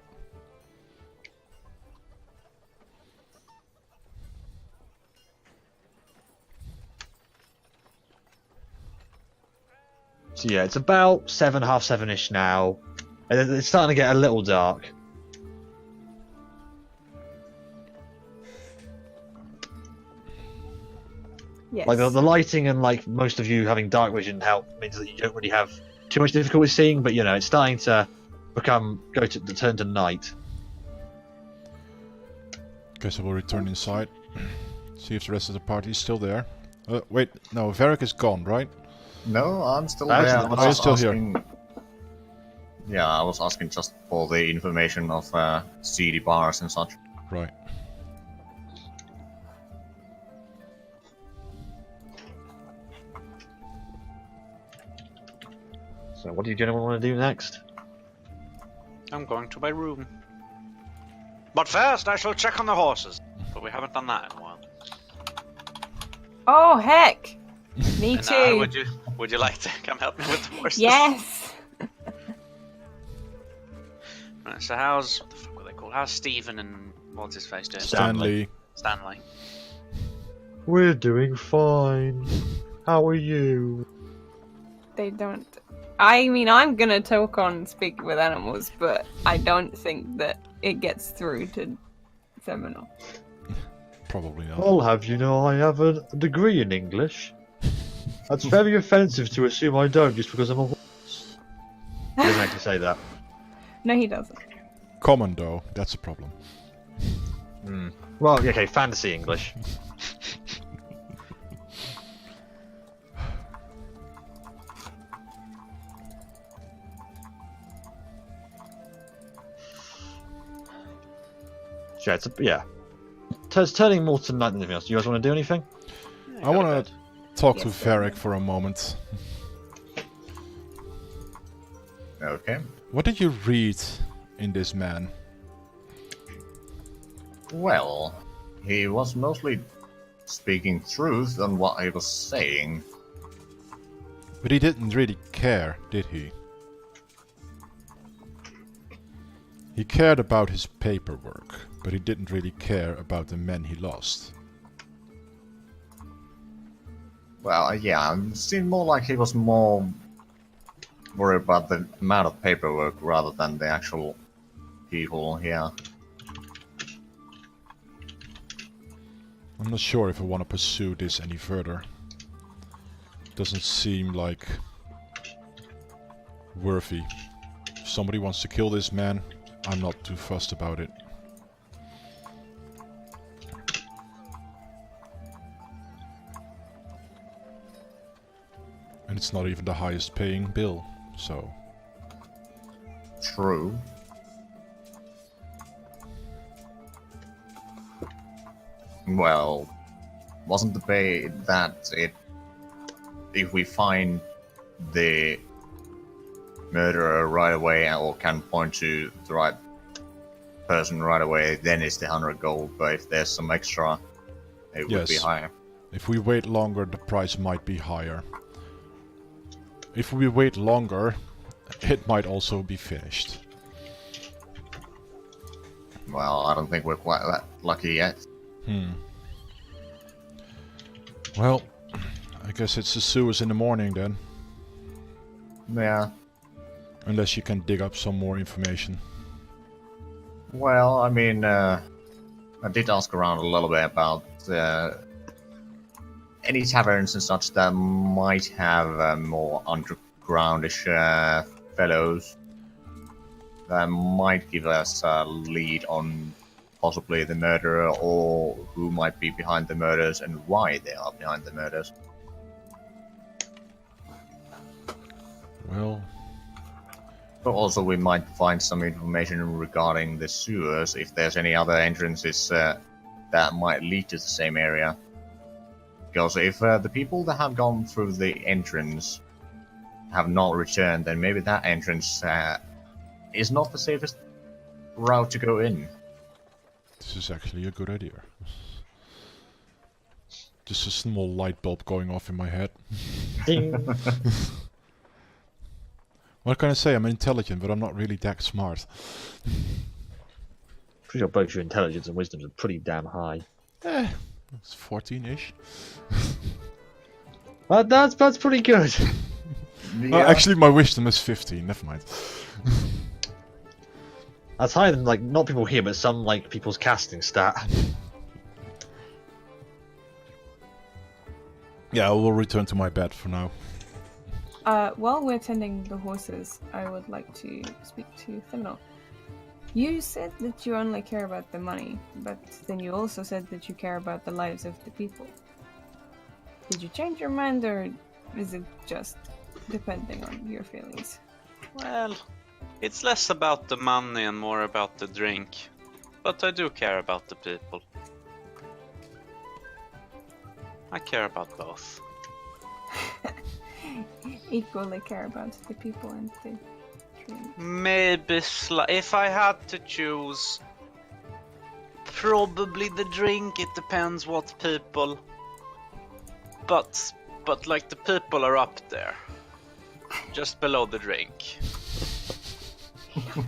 So yeah, it's about 7, half 7-ish now. And it's starting to get a little dark. Yes. Like the lighting and like most of you having dark vision help means that you don't really have too much difficulty seeing, but it's starting to turn to night. Guess I will return inside. See if the rest of the party is still there. Wait, no, Varric is gone, right? No, I'm still Oh, there. he's I was still just here. asking- Yeah, I was asking just for the information of seedy bars and such. Right. So what do you gentlemen want to do next? I'm going to my room. But first, I shall check on the horses. But we haven't done that in a while. Oh heck! Me And, too. would you like to come help me with the horses? Yes. Right, so how's what the fuck were they called? How's Stephen and what's his face doing? Stanley. Stanley. We're doing fine. How are you? They don't. I mean, I'm gonna talk on speak with animals, but I don't think that it gets through to Seminole. Probably not. I'll have you know I have a degree in English. That's very offensive to assume I don't just because I'm a horse. He doesn't actually say that. No, he doesn't. Common though, that's a problem. Well, okay, fantasy English. Yeah, it's turning more to night than anything else. Do you guys want to do anything? I want to talk to Yes, Varric for a moment. Okay. What did you read in this man? Well, he was mostly speaking truth on what he was saying. But he didn't really care, did he? He cared about his paperwork, but he didn't really care about the men he lost. Well, yeah, it seemed more like he was more worried about the amount of paperwork rather than the actual people here. I'm not sure if I want to pursue this any further. Doesn't seem like worthy. If somebody wants to kill this man, I'm not too fussed about it. And it's not even the highest paying bill, so... True. Well, wasn't the pay that if we find the murderer right away or can point to the right person right away, then it's the 100 gold, but if there's some extra, it would be Yes. higher. If we wait longer, the price might be higher. If we wait longer, it might also be finished. Well, I don't think we're quite that lucky yet. Well, I guess it's the sewers in the morning then. Yeah. Unless you can dig up some more information. Well, I mean, I did ask around a little bit about any taverns and such that might have more undergroundish fellows that might give us a lead on possibly the murderer or who might be behind the murders and why they are behind the murders. Well, But also we might find some information regarding the sewers, if there's any other entrances that might lead to the same area. Because if the people that have gone through the entrance have not returned, then maybe that entrance is not the safest route to go in. this is actually a good idea. Just a small light bulb going off in my head. Ding. What can I say? I'm intelligent, but I'm not really that smart. Pretty sure both your intelligence and wisdom are pretty damn high. It's 14-ish. That's pretty good. Actually, my wisdom is 15. Never mind. That's higher than like not people here, but some like people's casting stat. Yeah, I will return to my bed for now. While we're tending the horses, I would like to speak to Theminor. You said that you only care about the money, but then you also said that you care about the lives of the people. Did you change your mind, or is it just depending on your feelings? Well, it's less about the money and more about the drink. But I do care about the people. I care about both. Equally care about the people and the drink. Maybe if I had to choose, probably the drink. It depends what people. But like the people are up there, just below the drink.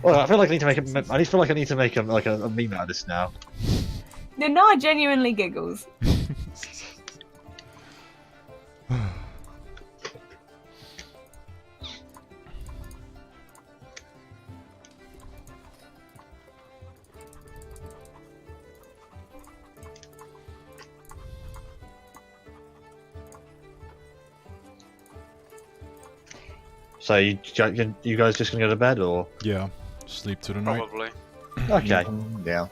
Well, I feel like I need to make a. I feel like I need to make a meme out of this now. No, not genuinely giggles. So you guys just gonna go to bed, or Yeah, sleep to the night. Probably. okay? Yeah.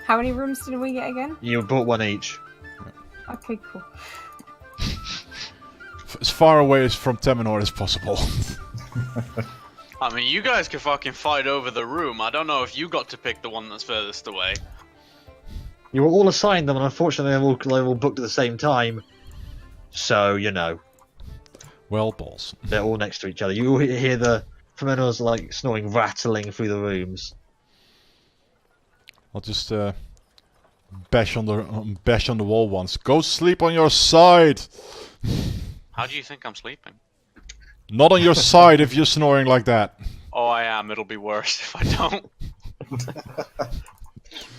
How many rooms did we get again? You bought one each. Okay, cool. As far away as from Temenor as possible. I mean, you guys can fucking fight over the room. I don't know if you got to pick the one that's furthest away. You were all assigned them, and unfortunately they were all booked at the same time. So, you know. Well, balls. They're all next to each other. You hear the criminals like snoring, rattling through the rooms. I'll just bash on the wall once. Go sleep on your side. How do you think I'm sleeping? Not on your side if you're snoring like that. Oh, I am. It'll be worse if I don't.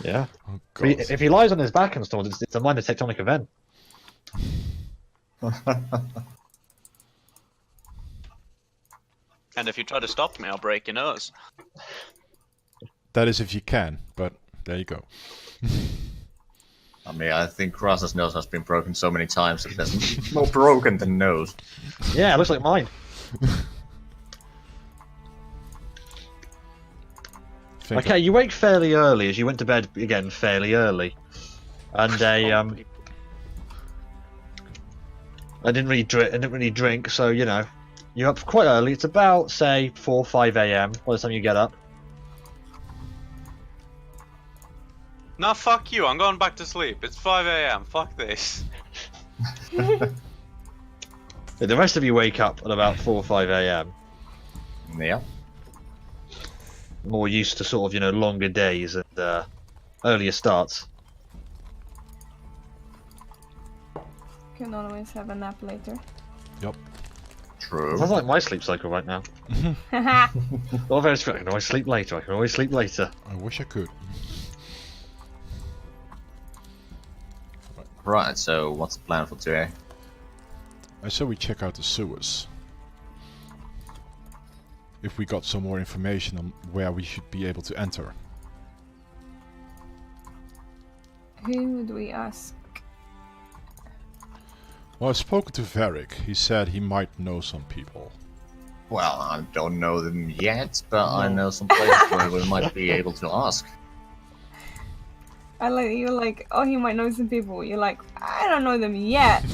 Yeah. Oh, But God. if he lies on his back and snores, it's a minor tectonic event. And if you try to stop me, I'll break your nose. That is if you can, but there you go. I mean, I think Cross's nose has been broken so many times that there's more broken than nose. Yeah, it looks like mine. Think Okay, you wake fairly early as you went to bed again fairly early, and I didn't really drink, so you know, you're up quite early. It's about say 4 or 5 a.m. by the time you get up. No, fuck you. I'm going back to sleep. It's 5 a.m. Fuck this. The rest of you wake up at about 4 or 5 a.m. Yeah. More used to sort of, you know, longer days and earlier starts. Can always have a nap later. True. Sounds like my sleep cycle right now. Not very straight. I can always sleep later. I can always sleep later. I wish I could. Right, so what's the plan for today? I said we check out the sewers. If we got some more information on where we should be able to enter. Who would we ask? Well, I've spoken to Varric. He said he might know some people. Well, I don't know them yet, but I know some places where we might be able to ask. I like you're like, oh, he might know some people. You're like, I don't know them yet.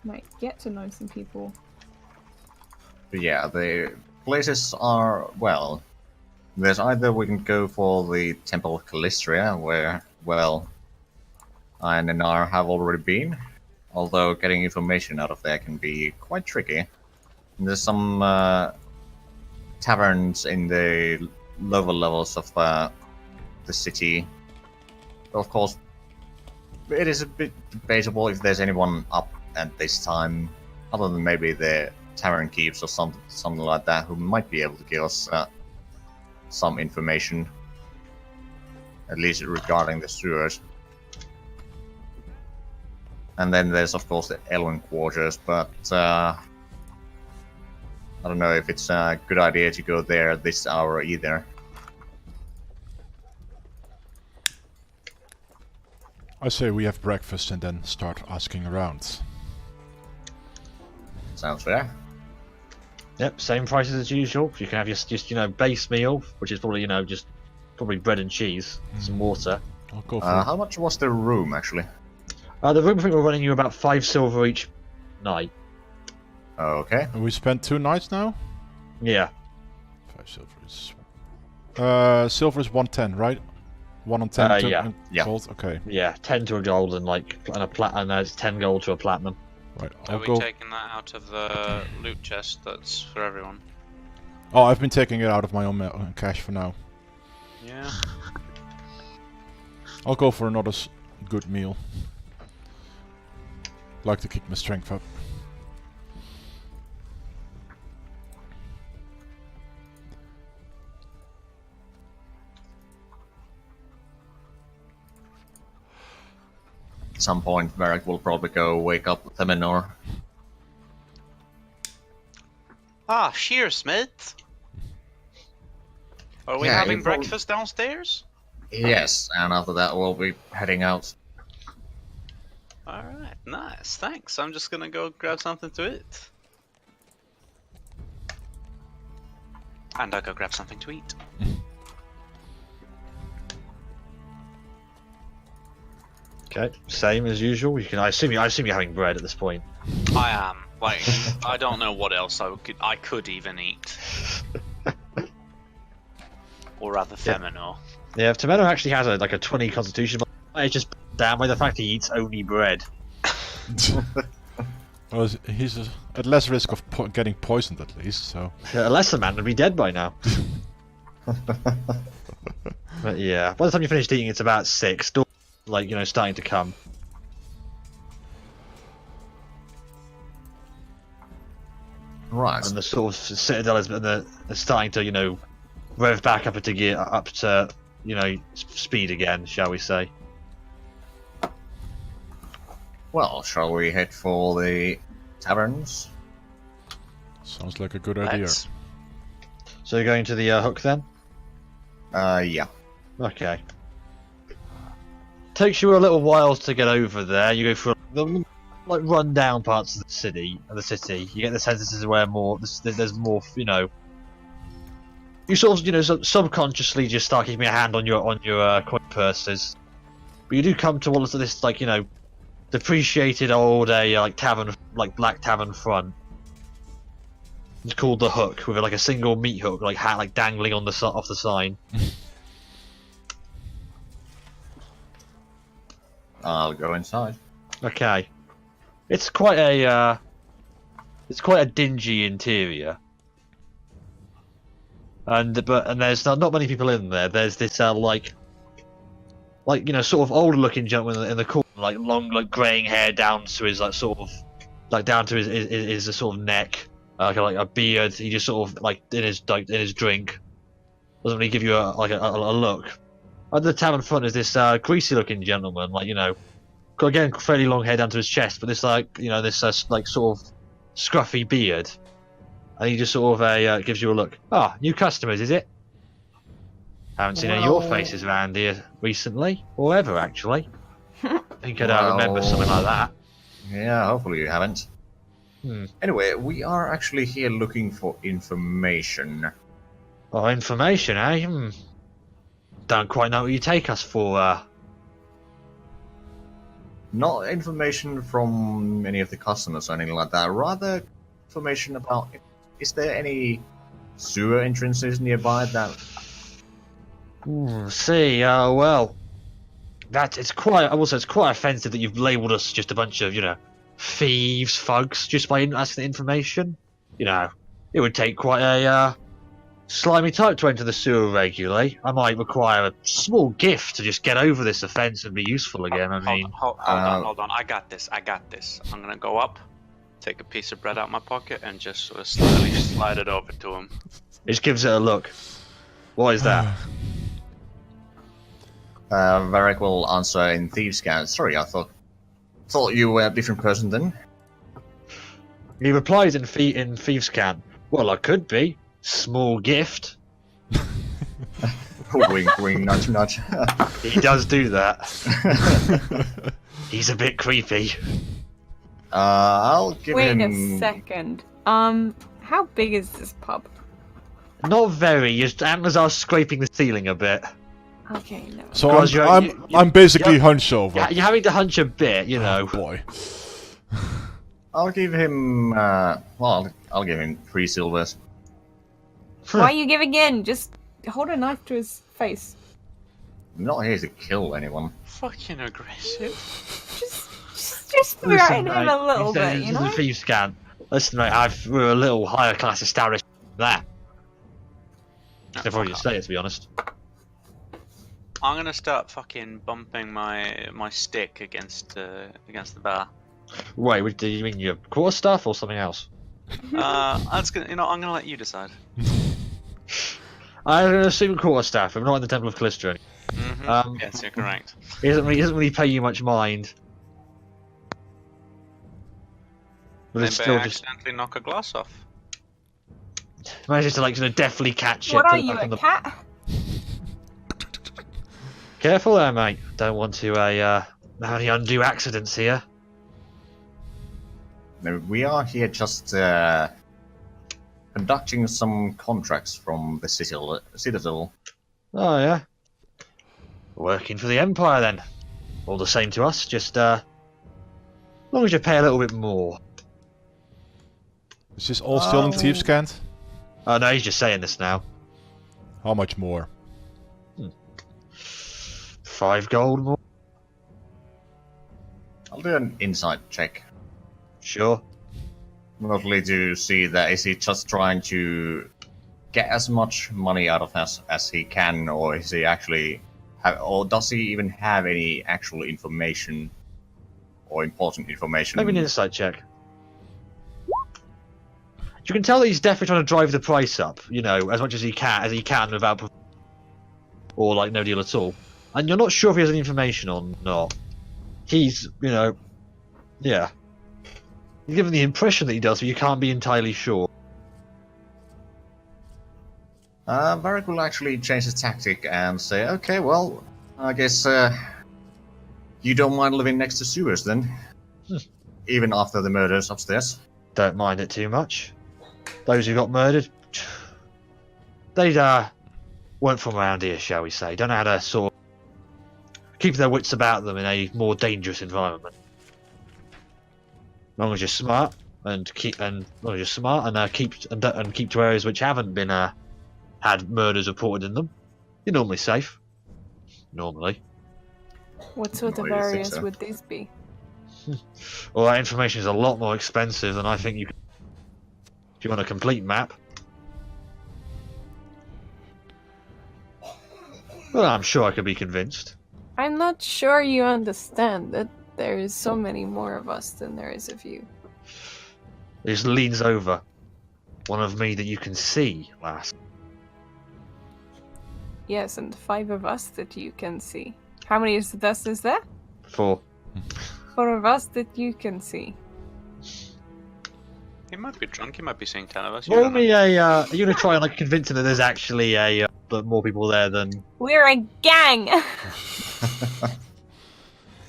Might get to know some people. But yeah, the places are, well, there's either we can go for the Temple of Calistria, where, well, I and Anar have already been, although getting information out of there can be quite tricky. There's some taverns in the lower levels of the city. Of course, it is a bit debatable if there's anyone up at this time, other than maybe the tavern keeps or something like that, who might be able to give us some information, at least regarding the sewers. And then there's of course the Elven quarters, but I don't know if it's a good idea to go there at this hour either. I say we have breakfast and then start asking around. Sounds fair. Yep, same prices as usual. You can have your just, you know, base meal, which is probably, you know, just probably bread and cheese, some water. I'll go for How much was the room actually? The room, I think we're running you about 5 silver each night. Okay. We spent 2 nights now? Yeah. 5 silver is... silver is 110, right? 1 on 10 to yeah. Yeah. gold? Okay, Yeah, 10 to a gold and like and there's 10 gold to a platinum. right. Are I'll we go... taking that out of the loot chest that's for everyone? Oh, I've been taking it out of my own cash for now. Yeah. I'll go for another good meal. Like to keep my strength up. At some point, Varric will probably go wake up Themenor. Ah, Shearsmith. Are we Yeah, having you probably- breakfast downstairs? Yes, and after that we'll be heading out. Alright, nice, thanks. I'm just gonna go grab something to eat. And I'll go grab something to eat. Okay, same as usual. I assume you're having bread at this point. I am. Like, I don't know what else I could even eat. Or rather, Femino. Yeah, if Tomeno actually has a 20 constitution, it's just down by the fact he eats only bread. Well, he's at less risk of getting poisoned at least, so... A lesser man would be dead by now. But yeah, by the time you finish eating, it's about 6. Still, like, starting to come. Right. And the sort of citadel is they're starting to, rev back up to gear, up to, speed again, shall we say. Well, shall we head for the taverns? Sounds like a good idea. Let's. So you're going to the hook then? Yeah. Okay. Takes you a little while to get over there. You go through the run-down parts of the city. You get the sense this is where there's more. You sort of subconsciously just start keeping a hand on your coin purses. But you do come to all of this depreciated old tavern, black tavern front. It's called the Hook, with a single meat hook dangling on off the sign. I'll go inside. Okay, it's quite a dingy interior, and there's not many people in there. There's this sort of older looking gentleman in the corner, long greying hair down to his down to his sort of neck, a beard. He just sort of in his drink doesn't really give you a look. At the tavern front is this greasy looking gentleman, got again fairly long hair down to his chest, but this sort of scruffy beard, and he just sort of gives you a look. Ah, new customers, is it? Haven't seen any of your faces around here recently, or ever actually. I think I remember something like that. Yeah, hopefully you haven't. Hmm. Anyway, we are actually here looking for information. Oh, information, eh? Don't quite know what you take us for. Not information from any of the customers or anything like that. Rather, information about is there any sewer entrances nearby that... Well, it's quite offensive that you've labelled us just a bunch of, thieves, thugs, just by asking the information. It would take quite a slimy type to enter the sewer regularly. I might require a small gift to just get over this offence and be useful again. Hold on. I got this. I'm gonna go up, take a piece of bread out my pocket, and just sort of slowly slide it over to him. It just gives it a look. What is that? Varric will answer in Thieves' Cant. Sorry, I thought you were a different person then. He replies in Thieves' Cant. Well, I could be. Small gift. Wink, wink, nudge, nudge. He does do that. He's a bit creepy. I'll give him... Wait a second. How big is this pub? Not very. Your antlers are scraping the ceiling a bit. Okay, no. So Because I'm basically hunched over. You're having to hunch a bit, Oh boy. I'll give him... I'll give him 3 silvers. Why are you giving in? Just hold a knife to his face. I'm not here to kill anyone. Fucking aggressive. Just threaten him a little bit, This you is know? a Thieves' Cant. Listen, mate, we're a little higher class established than that. If I just say it, to be honest. I'm gonna start fucking bumping my stick against the bar. Wait, do you mean your quarterstaff or something else? I'm gonna let you decide. I'm going to assume quarterstaff. I'm not in the Temple of Callisto. Yes, you're correct. He doesn't really pay you much mind. But it's Maybe I still just accidentally knock a glass off. manages to deftly catch it. What put are it you, back on a the... cat? Careful there, mate. Don't want to have any undue accidents here. No, we are here just conducting some contracts from the citadel. Oh yeah. Working for the Empire then. all the same to us. Just as long as you pay a little bit more. Is this all still in Thieves' Cant? Oh no, he's just saying this now. How much more? 5 gold more. I'll do an insight check. Sure. Mostly to see that is he just trying to get as much money out of us as he can, or is he actually or does he even have any actual information or important information? Maybe an insight check. You can tell that he's definitely trying to drive the price up, you know, as much as he can without, or like no deal at all. And you're not sure if he has any information or not. He's, you know, yeah. You're given the impression that he does, but you can't be entirely sure. Varric will actually change his tactic and say, okay, well, I guess you don't mind living next to sewers then? Even after the murders upstairs? Don't mind it too much. Those who got murdered, they weren't from around here, shall we say. Don't know how to sort of keep their wits about them in a more dangerous environment. As long as you're smart and keep to areas which haven't been had murders reported in them, you're normally safe. Normally. What sort of Why do you think areas so? would these be? Well, that information is a lot more expensive than I think you. If you want a complete map. Well, I'm sure I could be convinced. I'm not sure you understand that there is so many more of us than there is of you. He just leans over. One of me that you can see, lass. Yes, and 5 of us that you can see. How many is there? 4. 4 of us that you can see. He might be drunk. He might be saying 10 of us. You Roll don't know. me a. Are you gonna try and like convince him that there's actually more people there than? We're a gang!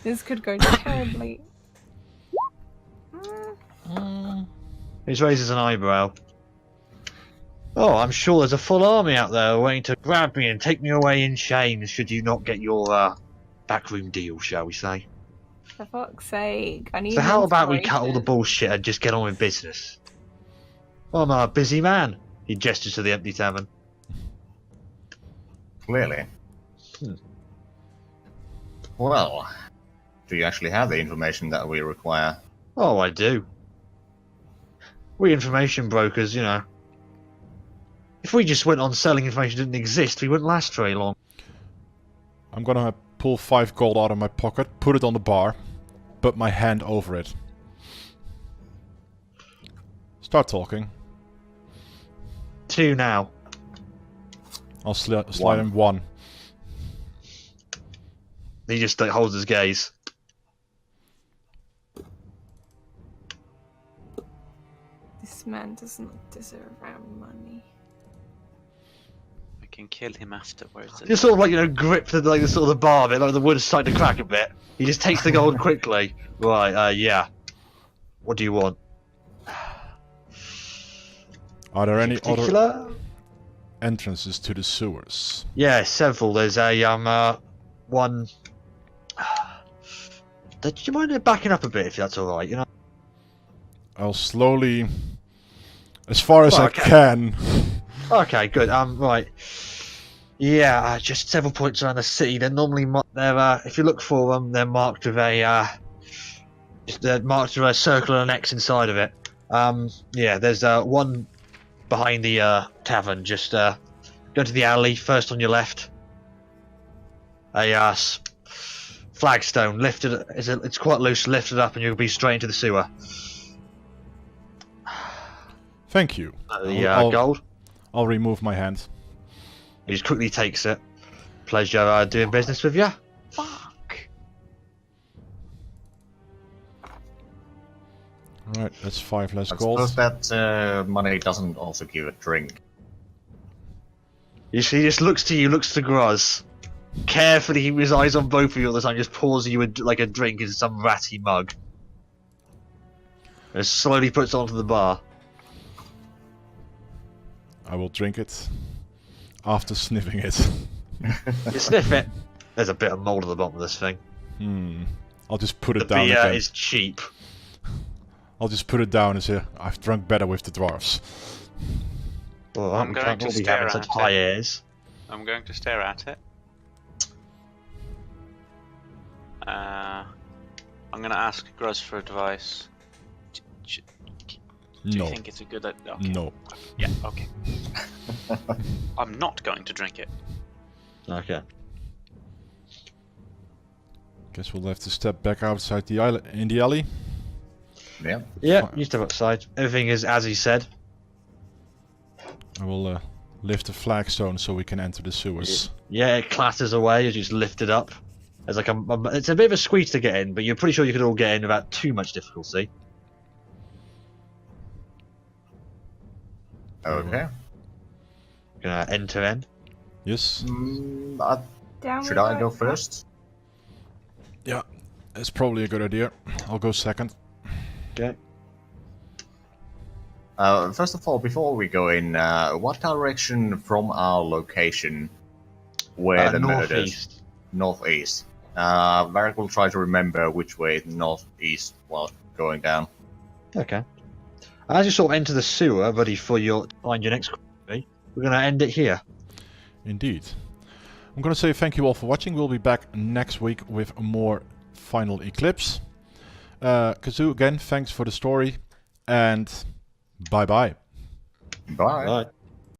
This could go terribly. He raises an eyebrow. Oh, I'm sure there's a full army out there waiting to grab me and take me away in chains should you not get your backroom deal, shall we say. For fuck's sake, I need So how about we cut all the inspiration. bullshit and just get on with business? I'm a busy man. He gestures to the empty tavern. Clearly. Well, do you actually have the information that we require? Oh, I do. We information brokers, you know. If we just went on selling information that didn't exist, we wouldn't last very long. I'm gonna pull 5 gold out of my pocket, put it on the bar, put my hand over it. Start talking. 2 now. I'll slide One. in 1. He just holds his gaze. This man does not deserve our money. We can kill him afterwards. Just sort of like, you know, grip the sort of the bar a bit, like the wood's starting to crack a bit. He just takes the gold quickly. Right, yeah. What do you want? Are there any other Particular? entrances to the sewers? Yeah, several. There's a one. Do you mind backing up a bit if that's all right? You know. I'll slowly, as far as Well, I okay. can. Okay, good. Right. Yeah, just several points around the city. They're normally if you look for them, they're marked with they're marked with a circle and an X inside of it. Yeah, there's one behind the tavern. Just go to the alley first on your left. A flagstone lifted. It's quite loose. Lifted up, and you'll be straight into the sewer. Thank you. The gold. I'll remove my hand. He just quickly takes it. Pleasure doing business with you. Fuck. Alright, that's 5 less I gold. suppose that money doesn't also give a drink. You see, he just looks to you, looks to Gruz. Carefully, his eyes on both of you all the time, just pours you like a drink in some ratty mug. And slowly puts it onto the bar. I will drink it after sniffing it. You sniff it. There's a bit of mould at the bottom of this thing. I'll just put The it down beer again. is cheap. I'll just put it down and say, I've drunk better with the dwarves. Well, I'm we going can't to all be stare having such at high it. airs. I'm going to stare at it. I'm going to ask Gruz for advice. Do you No. think it's a good idea? Okay. No. Yeah, okay. I'm not going to drink it. Okay. Guess we'll have to step back outside the island in the alley. Yeah. Yeah, Fine. you step outside. Everything is as he said. I will lift the flagstone so we can enter the sewers. Yeah, it clatters away as you just lift it up. It's like it's a bit of a squeeze to get in, but you're pretty sure you could all get in without too much difficulty. Okay. Gonna enter in. Yes? Down Should we I go first? Yeah, that's probably a good idea. I'll go second. Okay. First of all, before we go in, what direction from our location were the murders? Northeast. Northeast. Varric will try to remember which way northeast while going down. Okay. As you sort of enter the sewer, ready for find your next quarry, we're gonna end it here. Indeed. I'm gonna say thank you all for watching. We'll be back next week with more Final Eclipse. Kazoo, again, thanks for the story. And bye-bye. Bye. Right.